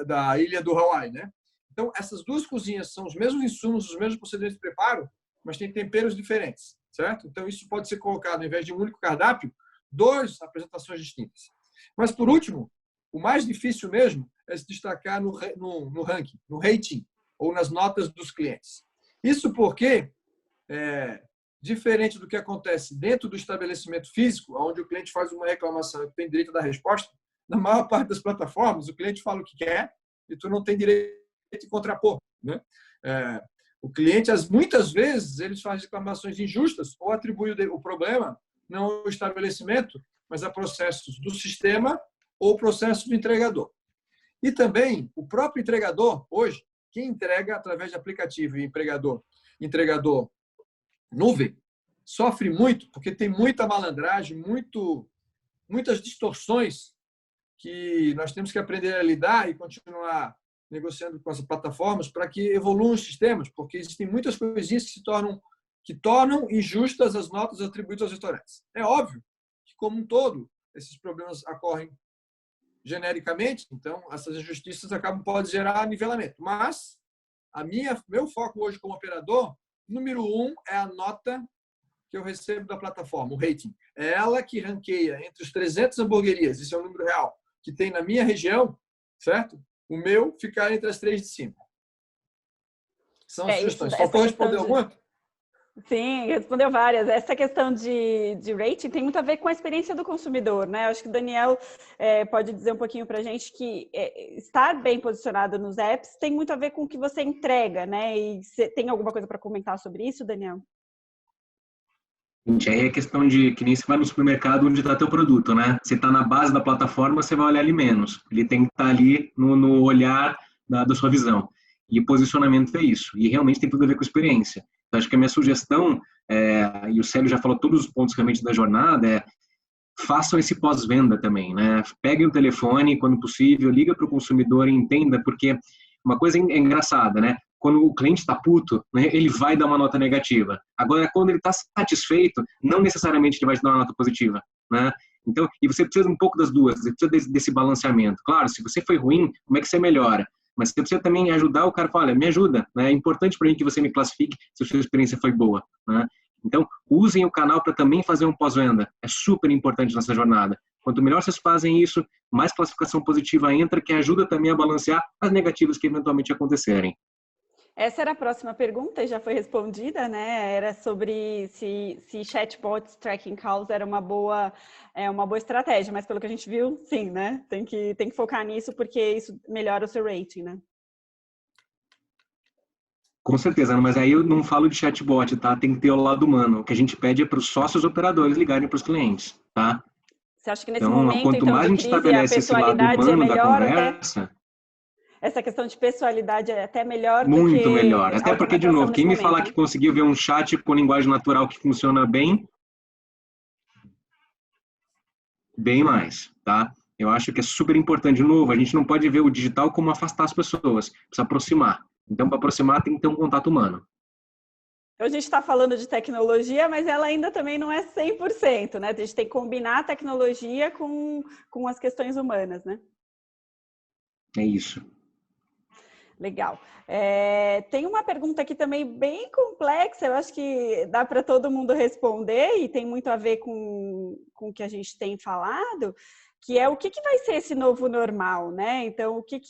da ilha do Hawaii, né? Então, essas duas cozinhas são os mesmos insumos, os mesmos procedimentos de preparo, mas tem temperos diferentes, certo? Então, isso pode ser colocado, ao invés de um único cardápio, 2 apresentações distintas. Mas, por último, o mais difícil mesmo é se destacar no ranking, no rating, ou nas notas dos clientes. Isso porque, diferente do que acontece dentro do estabelecimento físico, onde o cliente faz uma reclamação e tem direito a dar resposta, na maior parte das plataformas, o cliente fala o que quer e tu não tem direito de contrapor, né? O cliente, muitas vezes, eles fazem reclamações injustas ou atribuem o problema não ao estabelecimento, mas a processos do sistema ou processo do entregador. E também, o próprio entregador, hoje, quem entrega através de aplicativo e entregador nuvem, sofre muito, porque tem muita malandragem, muitas distorções que nós temos que aprender a lidar e continuar negociando com as plataformas para que evoluam os sistemas, porque existem muitas coisinhas que tornam injustas as notas atribuídas aos restaurantes. É óbvio que, como um todo, esses problemas ocorrem genericamente, então essas injustiças podem gerar nivelamento. Mas meu foco hoje como operador, número 1 é a nota que eu recebo da plataforma, o rating. É ela que ranqueia entre os 300 hamburguerias, isso é um número real, que tem na minha região, certo? O meu ficar entre as 3 de cima. São sugestões. Faltou responder alguma? Sim, respondeu várias. Essa questão de rating tem muito a ver com a experiência do consumidor, né? Eu acho que o Daniel pode dizer um pouquinho para a gente que estar bem posicionado nos apps tem muito a ver com o que você entrega, né? E tem alguma coisa para comentar sobre isso, Daniel? Aí é questão de que nem você vai no supermercado onde está teu produto, né? Você está na base da plataforma, você vai olhar ali menos. Ele tem que estar ali no olhar da sua visão. E o posicionamento é isso. E realmente tem tudo a ver com experiência. Então, acho que a minha sugestão, e o Célio já falou todos os pontos realmente da jornada, façam esse pós-venda também, né? Peguem o telefone, quando possível, liga para o consumidor e entenda, porque uma coisa engraçada, né? Quando o cliente está puto, né, ele vai dar uma nota negativa. Agora, quando ele está satisfeito, não necessariamente ele vai te dar uma nota positiva, né? Então, e você precisa um pouco das duas, você precisa desse balanceamento. Claro, se você foi ruim, como é que você melhora? Mas você precisa também ajudar o cara a falar, olha, me ajuda, né? É importante para mim que você me classifique se a sua experiência foi boa, né? Então, usem o canal para também fazer um pós-venda. É super importante nessa jornada. Quanto melhor vocês fazem isso, mais classificação positiva entra, que ajuda também a balancear as negativas que eventualmente acontecerem. Essa era a próxima pergunta e já foi respondida, né? Era sobre se chatbots tracking calls era uma boa estratégia, mas pelo que a gente viu, sim, né? Tem que focar nisso porque isso melhora o seu rating, né? Com certeza, mas aí eu não falo de chatbot, tá? Tem que ter o lado humano. O que a gente pede é para os sócios operadores ligarem para os clientes, tá? Você acha que nesse então, momento, quanto mais a gente estabelece esse lado humano da conversa... Essa questão de pessoalidade é até melhor muito do que... Muito melhor. Até porque, de novo, quem me falar que conseguiu ver um chat com linguagem natural que funciona bem mais, tá? Eu acho que é super importante. De novo, a gente não pode ver o digital como afastar as pessoas, precisa aproximar. Então, para aproximar, tem que ter um contato humano. A gente está falando de tecnologia, mas ela ainda também não é 100%, né? A gente tem que combinar a tecnologia com as questões humanas, né? É isso. Legal. Tem uma pergunta aqui também bem complexa, eu acho que dá para todo mundo responder e tem muito a ver com o que a gente tem falado, que é o que vai ser esse novo normal, né? Então, o que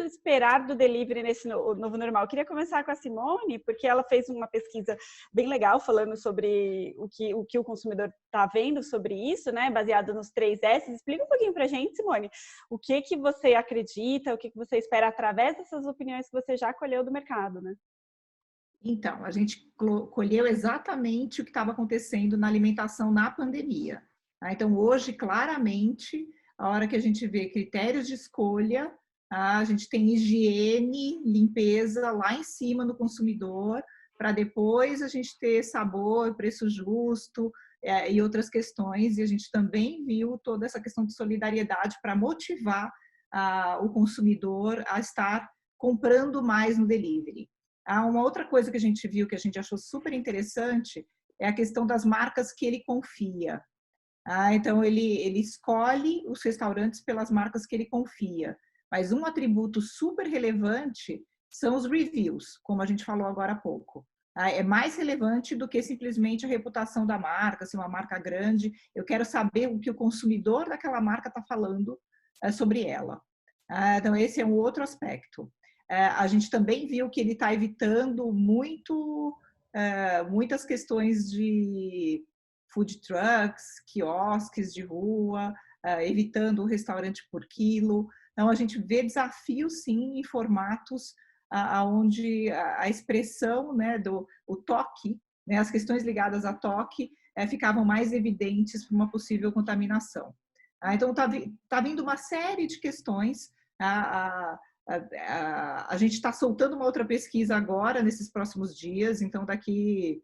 esperar do delivery nesse novo normal? Eu queria começar com a Simone, porque ela fez uma pesquisa bem legal falando sobre o que o consumidor está vendo sobre isso, né? Baseado nos 3 S. Explica um pouquinho para a gente, Simone, o que você acredita, o que você espera através dessas opiniões que você já colheu do mercado, né? Então, a gente colheu exatamente o que estava acontecendo na alimentação na pandemia. Então, hoje, claramente, a hora que a gente vê critérios de escolha, a gente tem higiene, limpeza lá em cima no consumidor, para depois a gente ter sabor, preço justo e outras questões. E a gente também viu toda essa questão de solidariedade para motivar o consumidor a estar comprando mais no delivery. Uma outra coisa que a gente viu, que a gente achou super interessante, é a questão das marcas que ele confia. Então, ele escolhe os restaurantes pelas marcas que ele confia. Mas um atributo super relevante são os reviews, como a gente falou agora há pouco. É mais relevante do que simplesmente a reputação da marca, se uma marca grande. Eu quero saber o que o consumidor daquela marca está falando sobre ela. Então, esse é um outro aspecto. A gente também viu que ele está evitando muitas questões de food trucks, quiosques de rua, evitando o restaurante por quilo. Então, a gente vê desafios, sim, em formatos onde a expressão, né, o toque, né, as questões ligadas a toque, ficavam mais evidentes para uma possível contaminação. Então, está vindo uma série de questões. A gente está soltando uma outra pesquisa agora, nesses próximos dias, então daqui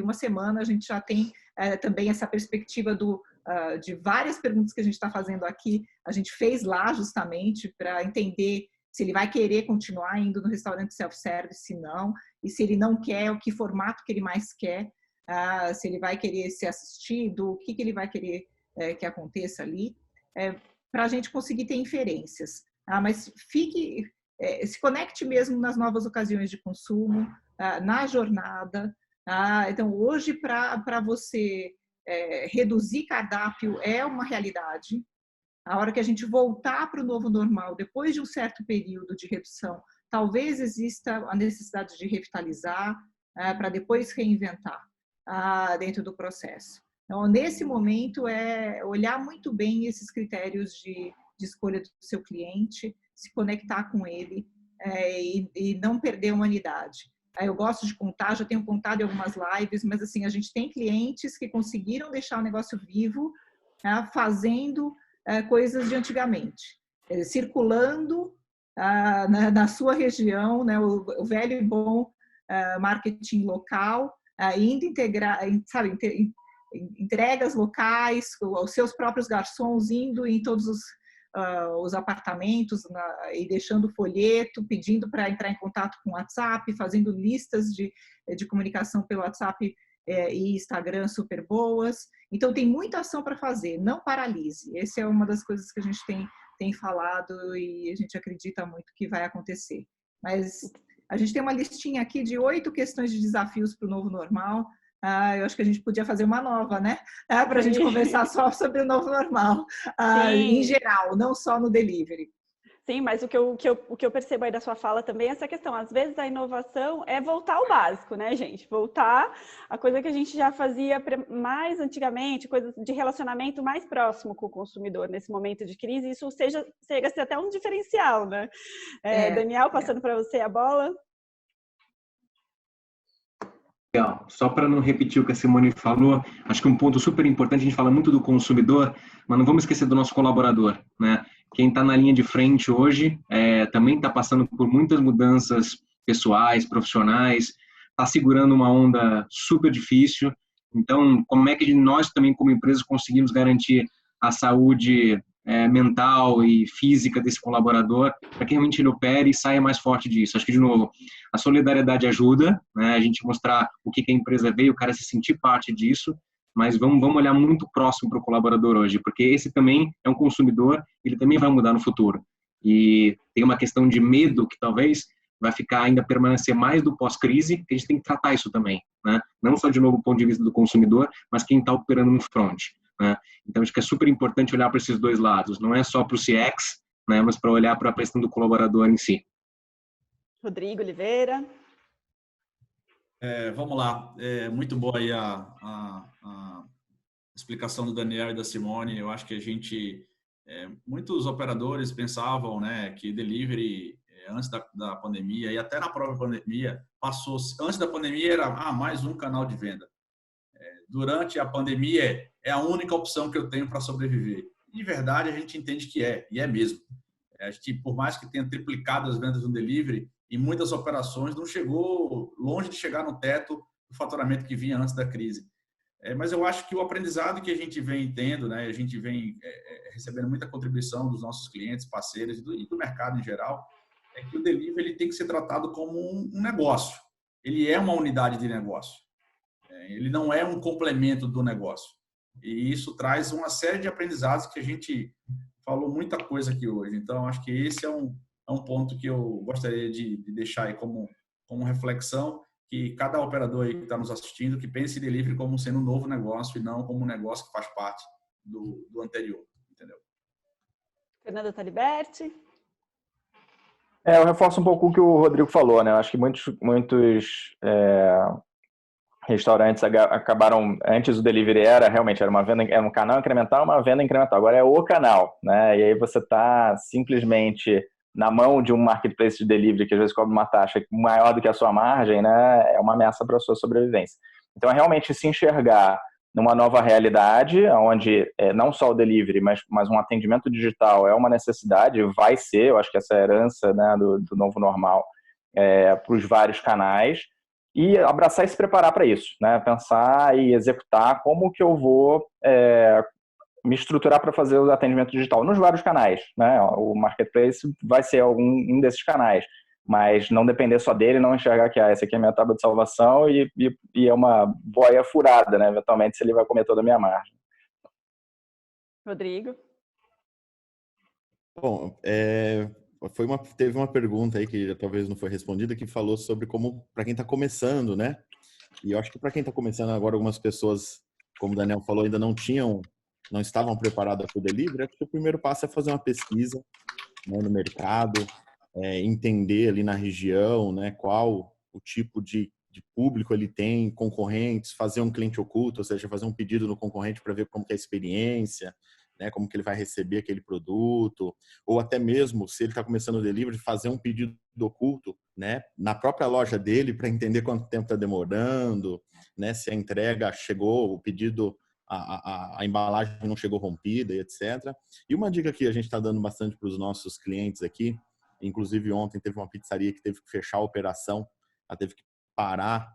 uma semana a gente já tem também essa perspectiva de várias perguntas que a gente está fazendo aqui, a gente fez lá justamente para entender se ele vai querer continuar indo no restaurante self-service, se não, e se ele não quer, o que formato que ele mais quer, se ele vai querer ser assistido, o que ele vai querer que aconteça ali, para a gente conseguir ter inferências. Mas se conecte mesmo nas novas ocasiões de consumo, na jornada. Então, hoje, para você reduzir cardápio é uma realidade. A hora que a gente voltar para o novo normal, depois de um certo período de redução, talvez exista a necessidade de revitalizar para depois reinventar dentro do processo. Então, nesse momento, é olhar muito bem esses critérios de escolha do seu cliente, se conectar com ele e não perder a humanidade. Eu gosto de contar, já tenho contado em algumas lives, mas assim, a gente tem clientes que conseguiram deixar o negócio vivo, fazendo coisas de antigamente, circulando na sua região, né, o velho e bom marketing local, indo integrar, sabe, entregas locais, os seus próprios garçons indo em todos os apartamentos e deixando folheto, pedindo para entrar em contato com o WhatsApp, fazendo listas de comunicação pelo WhatsApp e Instagram super boas. Então, tem muita ação para fazer, não paralise. Essa é uma das coisas que a gente tem falado e a gente acredita muito que vai acontecer. Mas a gente tem uma listinha aqui de 8 questões de desafios para o novo normal. Eu acho que a gente podia fazer uma nova, né? Para a gente conversar só sobre o novo normal, em geral, não só no delivery. Sim, mas o que eu percebo aí da sua fala também é essa questão. Às vezes a inovação é voltar ao básico, né, gente? Voltar a coisa que a gente já fazia mais antigamente, coisas de relacionamento mais próximo com o consumidor nesse momento de crise. Isso chega a ser até um diferencial, né? Daniel, passando para você a bola. Legal. Só para não repetir o que a Simone falou, acho que um ponto super importante, a gente fala muito do consumidor, mas não vamos esquecer do nosso colaborador, né? Quem está na linha de frente hoje também está passando por muitas mudanças pessoais, profissionais, está segurando uma onda super difícil. Então, como é que nós também, como empresa, conseguimos garantir a saúde mental e física desse colaborador para que realmente ele opere e saia mais forte disso? Acho que, de novo, a solidariedade ajuda, né? A gente mostrar o que a empresa veio, o cara se sentir parte disso, mas vamos olhar muito próximo para o colaborador hoje, porque esse também é um consumidor, ele também vai mudar no futuro. E tem uma questão de medo que talvez vai ficar ainda permanecer mais do pós-crise, que a gente tem que tratar isso também, né? Não só, de novo, do ponto de vista do consumidor, mas quem está operando no front, né? Então, acho que é super importante olhar para esses dois lados, não é só para o CX, né, mas para olhar para a questão do colaborador em si. Rodrigo Oliveira. Vamos lá, muito boa aí a explicação do Daniel e da Simone. Eu acho que muitos operadores pensavam, né, que delivery antes da pandemia e até na própria pandemia antes da pandemia era mais um canal de venda. Durante a pandemia é a única opção que eu tenho para sobreviver. De verdade, a gente entende que e é mesmo. Acho que por mais que tenha triplicado as vendas no delivery, em muitas operações não chegou longe de chegar no teto do faturamento que vinha antes da crise. Mas eu acho que o aprendizado que a gente vem tendo, né, a gente vem recebendo muita contribuição dos nossos clientes, parceiros e do mercado em geral, é que o delivery ele tem que ser tratado como um negócio. Ele é uma unidade de negócio. Ele não é um complemento do negócio. E isso traz uma série de aprendizados que a gente falou muita coisa aqui hoje. Então, acho que esse é um ponto que eu gostaria de deixar aí como reflexão, que cada operador aí que está nos assistindo, que pense delivery como sendo um novo negócio e não como um negócio que faz parte do anterior, entendeu? Fernanda Taliberti. Eu reforço um pouco o que o Rodrigo falou, né? Eu acho que muitos restaurantes acabaram, antes o delivery era um canal incremental, uma venda incremental. Agora é o canal, né? E aí você está simplesmente na mão de um marketplace de delivery que às vezes cobra uma taxa maior do que a sua margem, né? É uma ameaça para a sua sobrevivência. Então é realmente se enxergar numa nova realidade, onde não só o delivery, mas um atendimento digital é uma necessidade, vai ser, eu acho que essa é a herança, né, do novo normal para os vários canais, e abraçar e se preparar para isso, né? Pensar e executar como que eu vou me estruturar para fazer o atendimento digital nos vários canais, né? O marketplace vai ser um desses canais, mas não depender só dele, não enxergar que essa aqui é a minha tábua de salvação e é uma boia furada, né? Eventualmente, se ele vai comer toda a minha margem. Rodrigo? Bom, teve uma pergunta aí que talvez não foi respondida, que falou sobre como, para quem está começando, né? E eu acho que para quem está começando agora, algumas pessoas, como o Daniel falou, ainda não estavam preparadas para o delivery. Acho que o primeiro passo é fazer uma pesquisa, né, no mercado, entender ali na região, né, qual o tipo de público ele tem, concorrentes, fazer um cliente oculto, ou seja, fazer um pedido no concorrente para ver como que é a experiência, né, como que ele vai receber aquele produto, ou até mesmo, se ele está começando o delivery, fazer um pedido oculto, né, na própria loja dele para entender quanto tempo está demorando, né, se a entrega chegou, o pedido, a embalagem não chegou rompida e etc. E uma dica que a gente está dando bastante para os nossos clientes aqui, inclusive ontem teve uma pizzaria que teve que fechar a operação, ela teve que parar,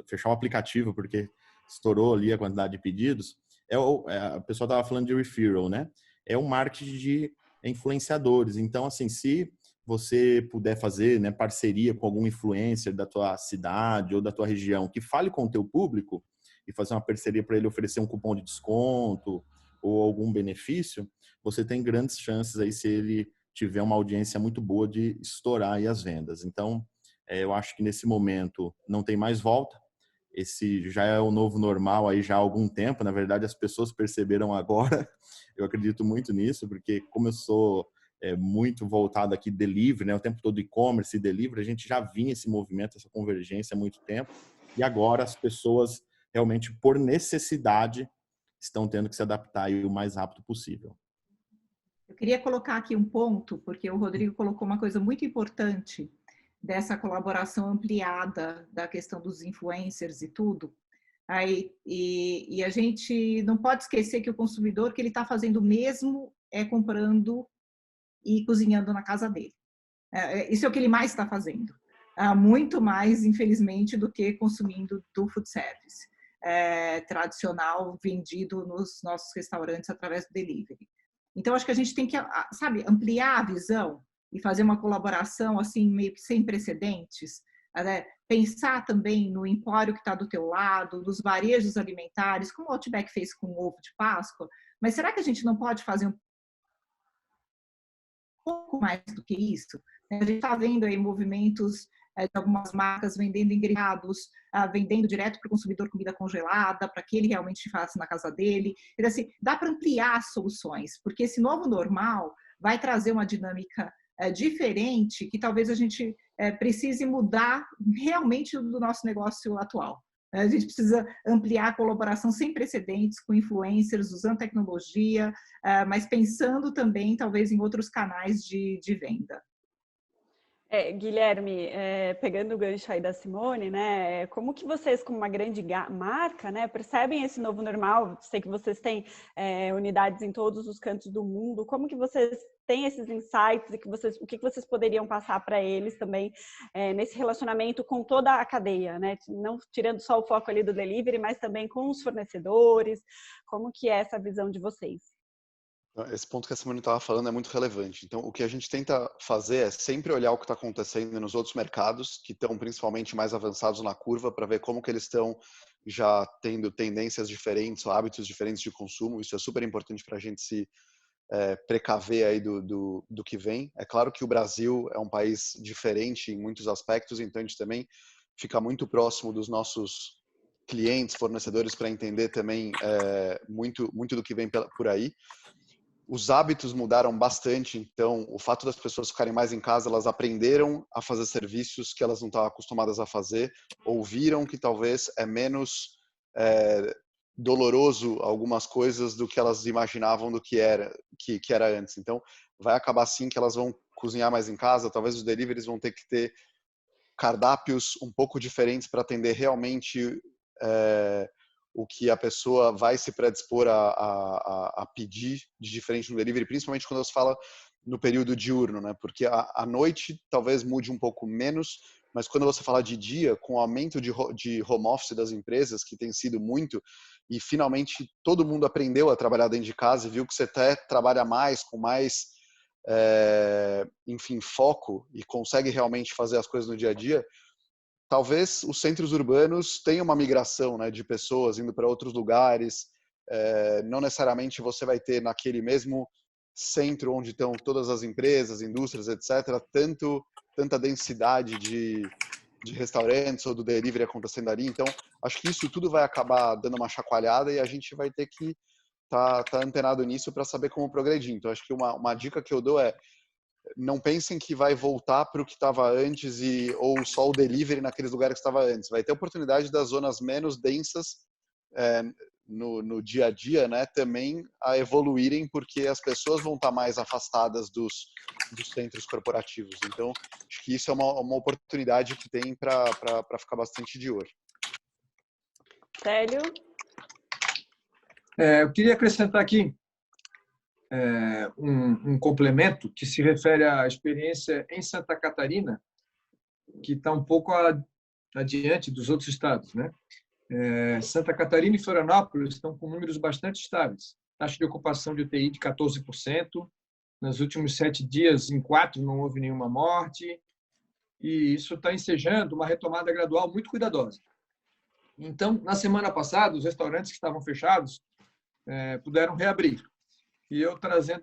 fechar o aplicativo porque estourou ali a quantidade de pedidos. A pessoa estava falando de referral, né? É um marketing de influenciadores. Então, assim, se você puder fazer, né, parceria com algum influencer da tua cidade ou da tua região que fale com o teu público e fazer uma parceria para ele oferecer um cupom de desconto ou algum benefício, você tem grandes chances aí, se ele tiver uma audiência muito boa, de estourar aí as vendas. Então, eu acho que nesse momento não tem mais volta. Esse já é o novo normal aí já há algum tempo. Na verdade, as pessoas perceberam agora. Eu acredito muito nisso, porque como eu sou muito voltado aqui delivery, né, o tempo todo e-commerce e delivery, a gente já vinha esse movimento, essa convergência há muito tempo. E agora as pessoas realmente, por necessidade, estão tendo que se adaptar aí o mais rápido possível. Eu queria colocar aqui um ponto, porque o Rodrigo colocou uma coisa muito importante dessa colaboração ampliada da questão dos influencers e tudo. E a gente não pode esquecer que o consumidor, que ele está fazendo mesmo comprando e cozinhando na casa dele. Isso é o que ele mais está fazendo. Muito mais, infelizmente, do que consumindo do food service tradicional vendido nos nossos restaurantes através do delivery. Então, acho que a gente tem que, sabe, ampliar a visão e fazer uma colaboração assim meio que sem precedentes, né? Pensar também no empório que está do teu lado, nos varejos alimentares, como o Outback fez com o ovo de Páscoa, mas será que a gente não pode fazer um pouco mais do que isso? A gente está vendo aí movimentos de algumas marcas vendendo ingredientes, vendendo direto para o consumidor comida congelada, para que ele realmente faça na casa dele. Então, assim, dá para ampliar as soluções, porque esse novo normal vai trazer uma dinâmica diferente, que talvez a gente precise mudar realmente do nosso negócio atual. A gente precisa ampliar a colaboração sem precedentes com influencers, usando tecnologia, mas pensando também, talvez, em outros canais de venda. Guilherme, pegando o gancho aí da Simone, né, como que vocês, como uma grande marca, né, percebem esse novo normal? Sei que vocês têm unidades em todos os cantos do mundo. Como que vocês têm esses insights e o que vocês poderiam passar para eles também nesse relacionamento com toda a cadeia, né? Não tirando só o foco ali do delivery, mas também com os fornecedores. Como que é essa visão de vocês? Esse ponto que a Simone estava falando é muito relevante. Então, o que a gente tenta fazer é sempre olhar o que está acontecendo nos outros mercados, que estão principalmente mais avançados na curva, para ver como que eles estão já tendo tendências diferentes, ou hábitos diferentes de consumo. Isso é super importante para a gente se precaver aí do que vem. É claro que o Brasil é um país diferente em muitos aspectos, então a gente também fica muito próximo dos nossos clientes, fornecedores, para entender também muito do que vem por aí. Os hábitos mudaram bastante, então o fato das pessoas ficarem mais em casa, elas aprenderam a fazer serviços que elas não estavam acostumadas a fazer, ouviram que talvez é menos doloroso algumas coisas do que elas imaginavam do que era antes. Então vai acabar sim que elas vão cozinhar mais em casa, talvez os deliveries vão ter que ter cardápios um pouco diferentes para atender realmente o que a pessoa vai se predispor a pedir de diferente no delivery, principalmente quando você fala no período diurno, né? Porque à noite talvez mude um pouco menos, mas quando você fala de dia, com o aumento de home office das empresas, que tem sido muito, e finalmente todo mundo aprendeu a trabalhar dentro de casa e viu que você até trabalha mais, com mais, enfim, foco e consegue realmente fazer as coisas no dia a dia. Talvez os centros urbanos tenham uma migração, né, de pessoas indo para outros lugares. Não necessariamente você vai ter naquele mesmo centro onde estão todas as empresas, indústrias, etc., tanta densidade de restaurantes ou do delivery acontecendo ali. Então, acho que isso tudo vai acabar dando uma chacoalhada e a gente vai ter que tá antenado nisso para saber como progredir. Então, acho que uma dica que eu dou é: não pensem que vai voltar para o que estava antes ou só o delivery naqueles lugares que estava antes. Vai ter oportunidade das zonas menos densas no dia a dia, né, também a evoluírem, porque as pessoas vão estar mais afastadas dos centros corporativos. Então, acho que isso é uma oportunidade que tem para ficar bastante de olho. Célio? Eu queria acrescentar aqui um complemento que se refere à experiência em Santa Catarina, que está um pouco adiante dos outros estados, né? Santa Catarina e Florianópolis estão com números bastante estáveis. Taxa de ocupação de UTI de 14%. Nos últimos 7 dias, em 4, não houve nenhuma morte. E isso está ensejando uma retomada gradual muito cuidadosa. Então, na semana passada, os restaurantes que estavam fechados puderam reabrir. E eu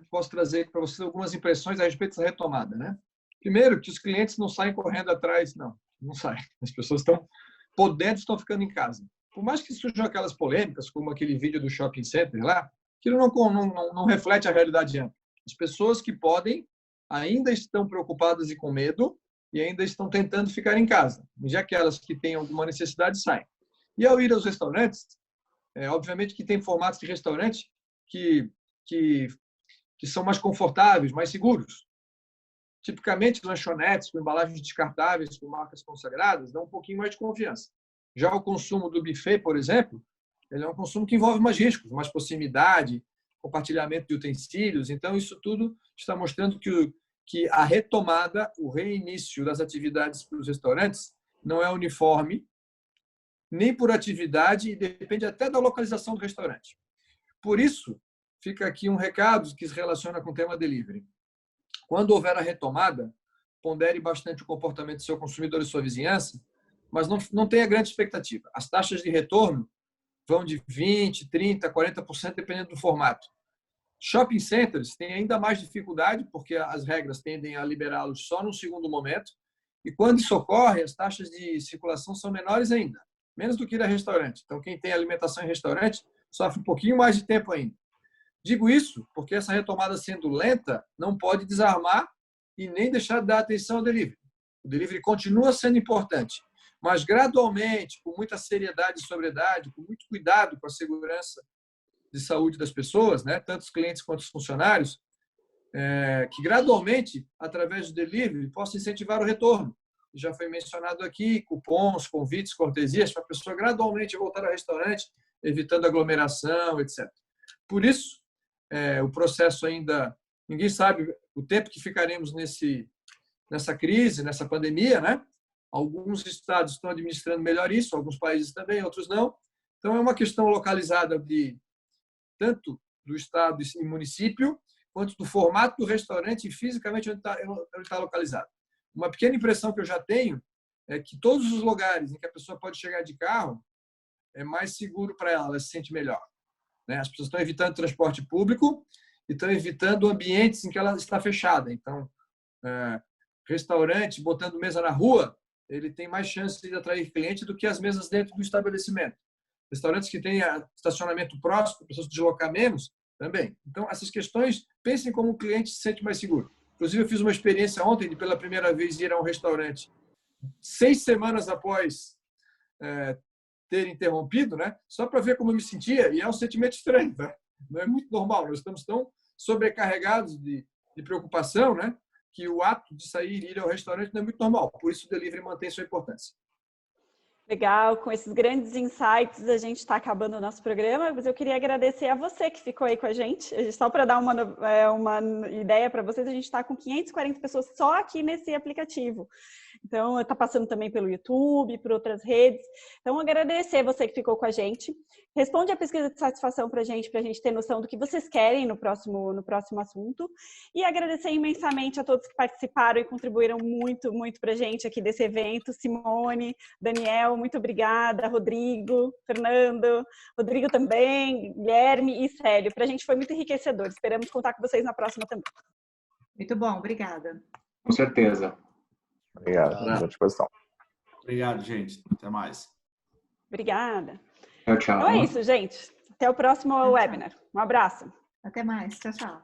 posso trazer para vocês algumas impressões a respeito dessa retomada, né? Primeiro, que os clientes não saem correndo atrás, não saem. As pessoas estão podendo, estão ficando em casa. Por mais que surjam aquelas polêmicas, como aquele vídeo do shopping center lá, aquilo não reflete a realidade ampla. As pessoas que podem ainda estão preocupadas e com medo e ainda estão tentando ficar em casa. Já aquelas que têm alguma necessidade saem. E ao ir aos restaurantes, obviamente que tem formatos de restaurante que são mais confortáveis, mais seguros. Tipicamente, lanchonetes com embalagens descartáveis, com marcas consagradas, dão um pouquinho mais de confiança. Já o consumo do buffet, por exemplo, ele é um consumo que envolve mais riscos, mais proximidade, compartilhamento de utensílios. Então, isso tudo está mostrando que a retomada, o reinício das atividades para os restaurantes não é uniforme, nem por atividade, e depende até da localização do restaurante. Por isso, fica aqui um recado que se relaciona com o tema delivery. Quando houver a retomada, pondere bastante o comportamento do seu consumidor e sua vizinhança, mas não tenha grande expectativa. As taxas de retorno vão de 20%, 30%, 40%, dependendo do formato. Shopping centers têm ainda mais dificuldade, porque as regras tendem a liberá-los só num segundo momento, e quando isso ocorre, as taxas de circulação são menores ainda, menos do que da restaurante. Então, quem tem alimentação em restaurante sofre um pouquinho mais de tempo ainda. Digo isso porque essa retomada sendo lenta não pode desarmar e nem deixar de dar atenção ao delivery. O delivery continua sendo importante, mas gradualmente, com muita seriedade e sobriedade, com muito cuidado com a segurança de saúde das pessoas, né, tanto os clientes quanto os funcionários, que gradualmente, através do delivery, possa incentivar o retorno. Já foi mencionado aqui, cupons, convites, cortesias, para a pessoa gradualmente voltar ao restaurante, evitando aglomeração, etc. Por isso, o processo ainda... Ninguém sabe o tempo que ficaremos nessa crise, nessa pandemia, né? Alguns estados estão administrando melhor isso, alguns países também, outros não. Então, é uma questão localizada de tanto do estado e município, quanto do formato do restaurante e fisicamente onde está localizado. Uma pequena impressão que eu já tenho é que todos os lugares em que a pessoa pode chegar de carro é mais seguro para ela se sente melhor. As pessoas estão evitando transporte público e estão evitando ambientes em que ela está fechada. Então, restaurante, botando mesa na rua, ele tem mais chance de atrair cliente do que as mesas dentro do estabelecimento. Restaurantes que têm estacionamento próximo, para pessoas deslocar menos, também. Então, essas questões, pensem como o cliente se sente mais seguro. Inclusive, eu fiz uma experiência ontem de, pela primeira vez, ir a um restaurante 6 semanas após ter interrompido, só para ver como eu me sentia, e é um sentimento estranho, não é muito normal. Nós estamos tão sobrecarregados de preocupação, que o ato de sair e ir ao restaurante não é muito normal. Por isso, o delivery mantém sua importância. Legal, com esses grandes insights, a gente está acabando o nosso programa, mas eu queria agradecer a você que ficou aí com a gente. Só para dar uma ideia para vocês, a gente está com 540 pessoas só aqui nesse aplicativo. Então, está passando também pelo YouTube, por outras redes. Então, agradecer você que ficou com a gente. Responde a pesquisa de satisfação para a gente ter noção do que vocês querem no próximo assunto. E agradecer imensamente a todos que participaram e contribuíram muito, muito para a gente aqui desse evento. Simone, Daniel, muito obrigada. Rodrigo, Fernando, Rodrigo também, Guilherme e Célio. Para a gente foi muito enriquecedor. Esperamos contar com vocês na próxima também. Muito bom, obrigada. Com certeza. Obrigado, à disposição. Obrigado, gente. Até mais. Obrigada. Tchau, tchau. Então é isso, gente. Até o próximo webinar. Um abraço. Até mais. Tchau, tchau.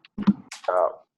Tchau.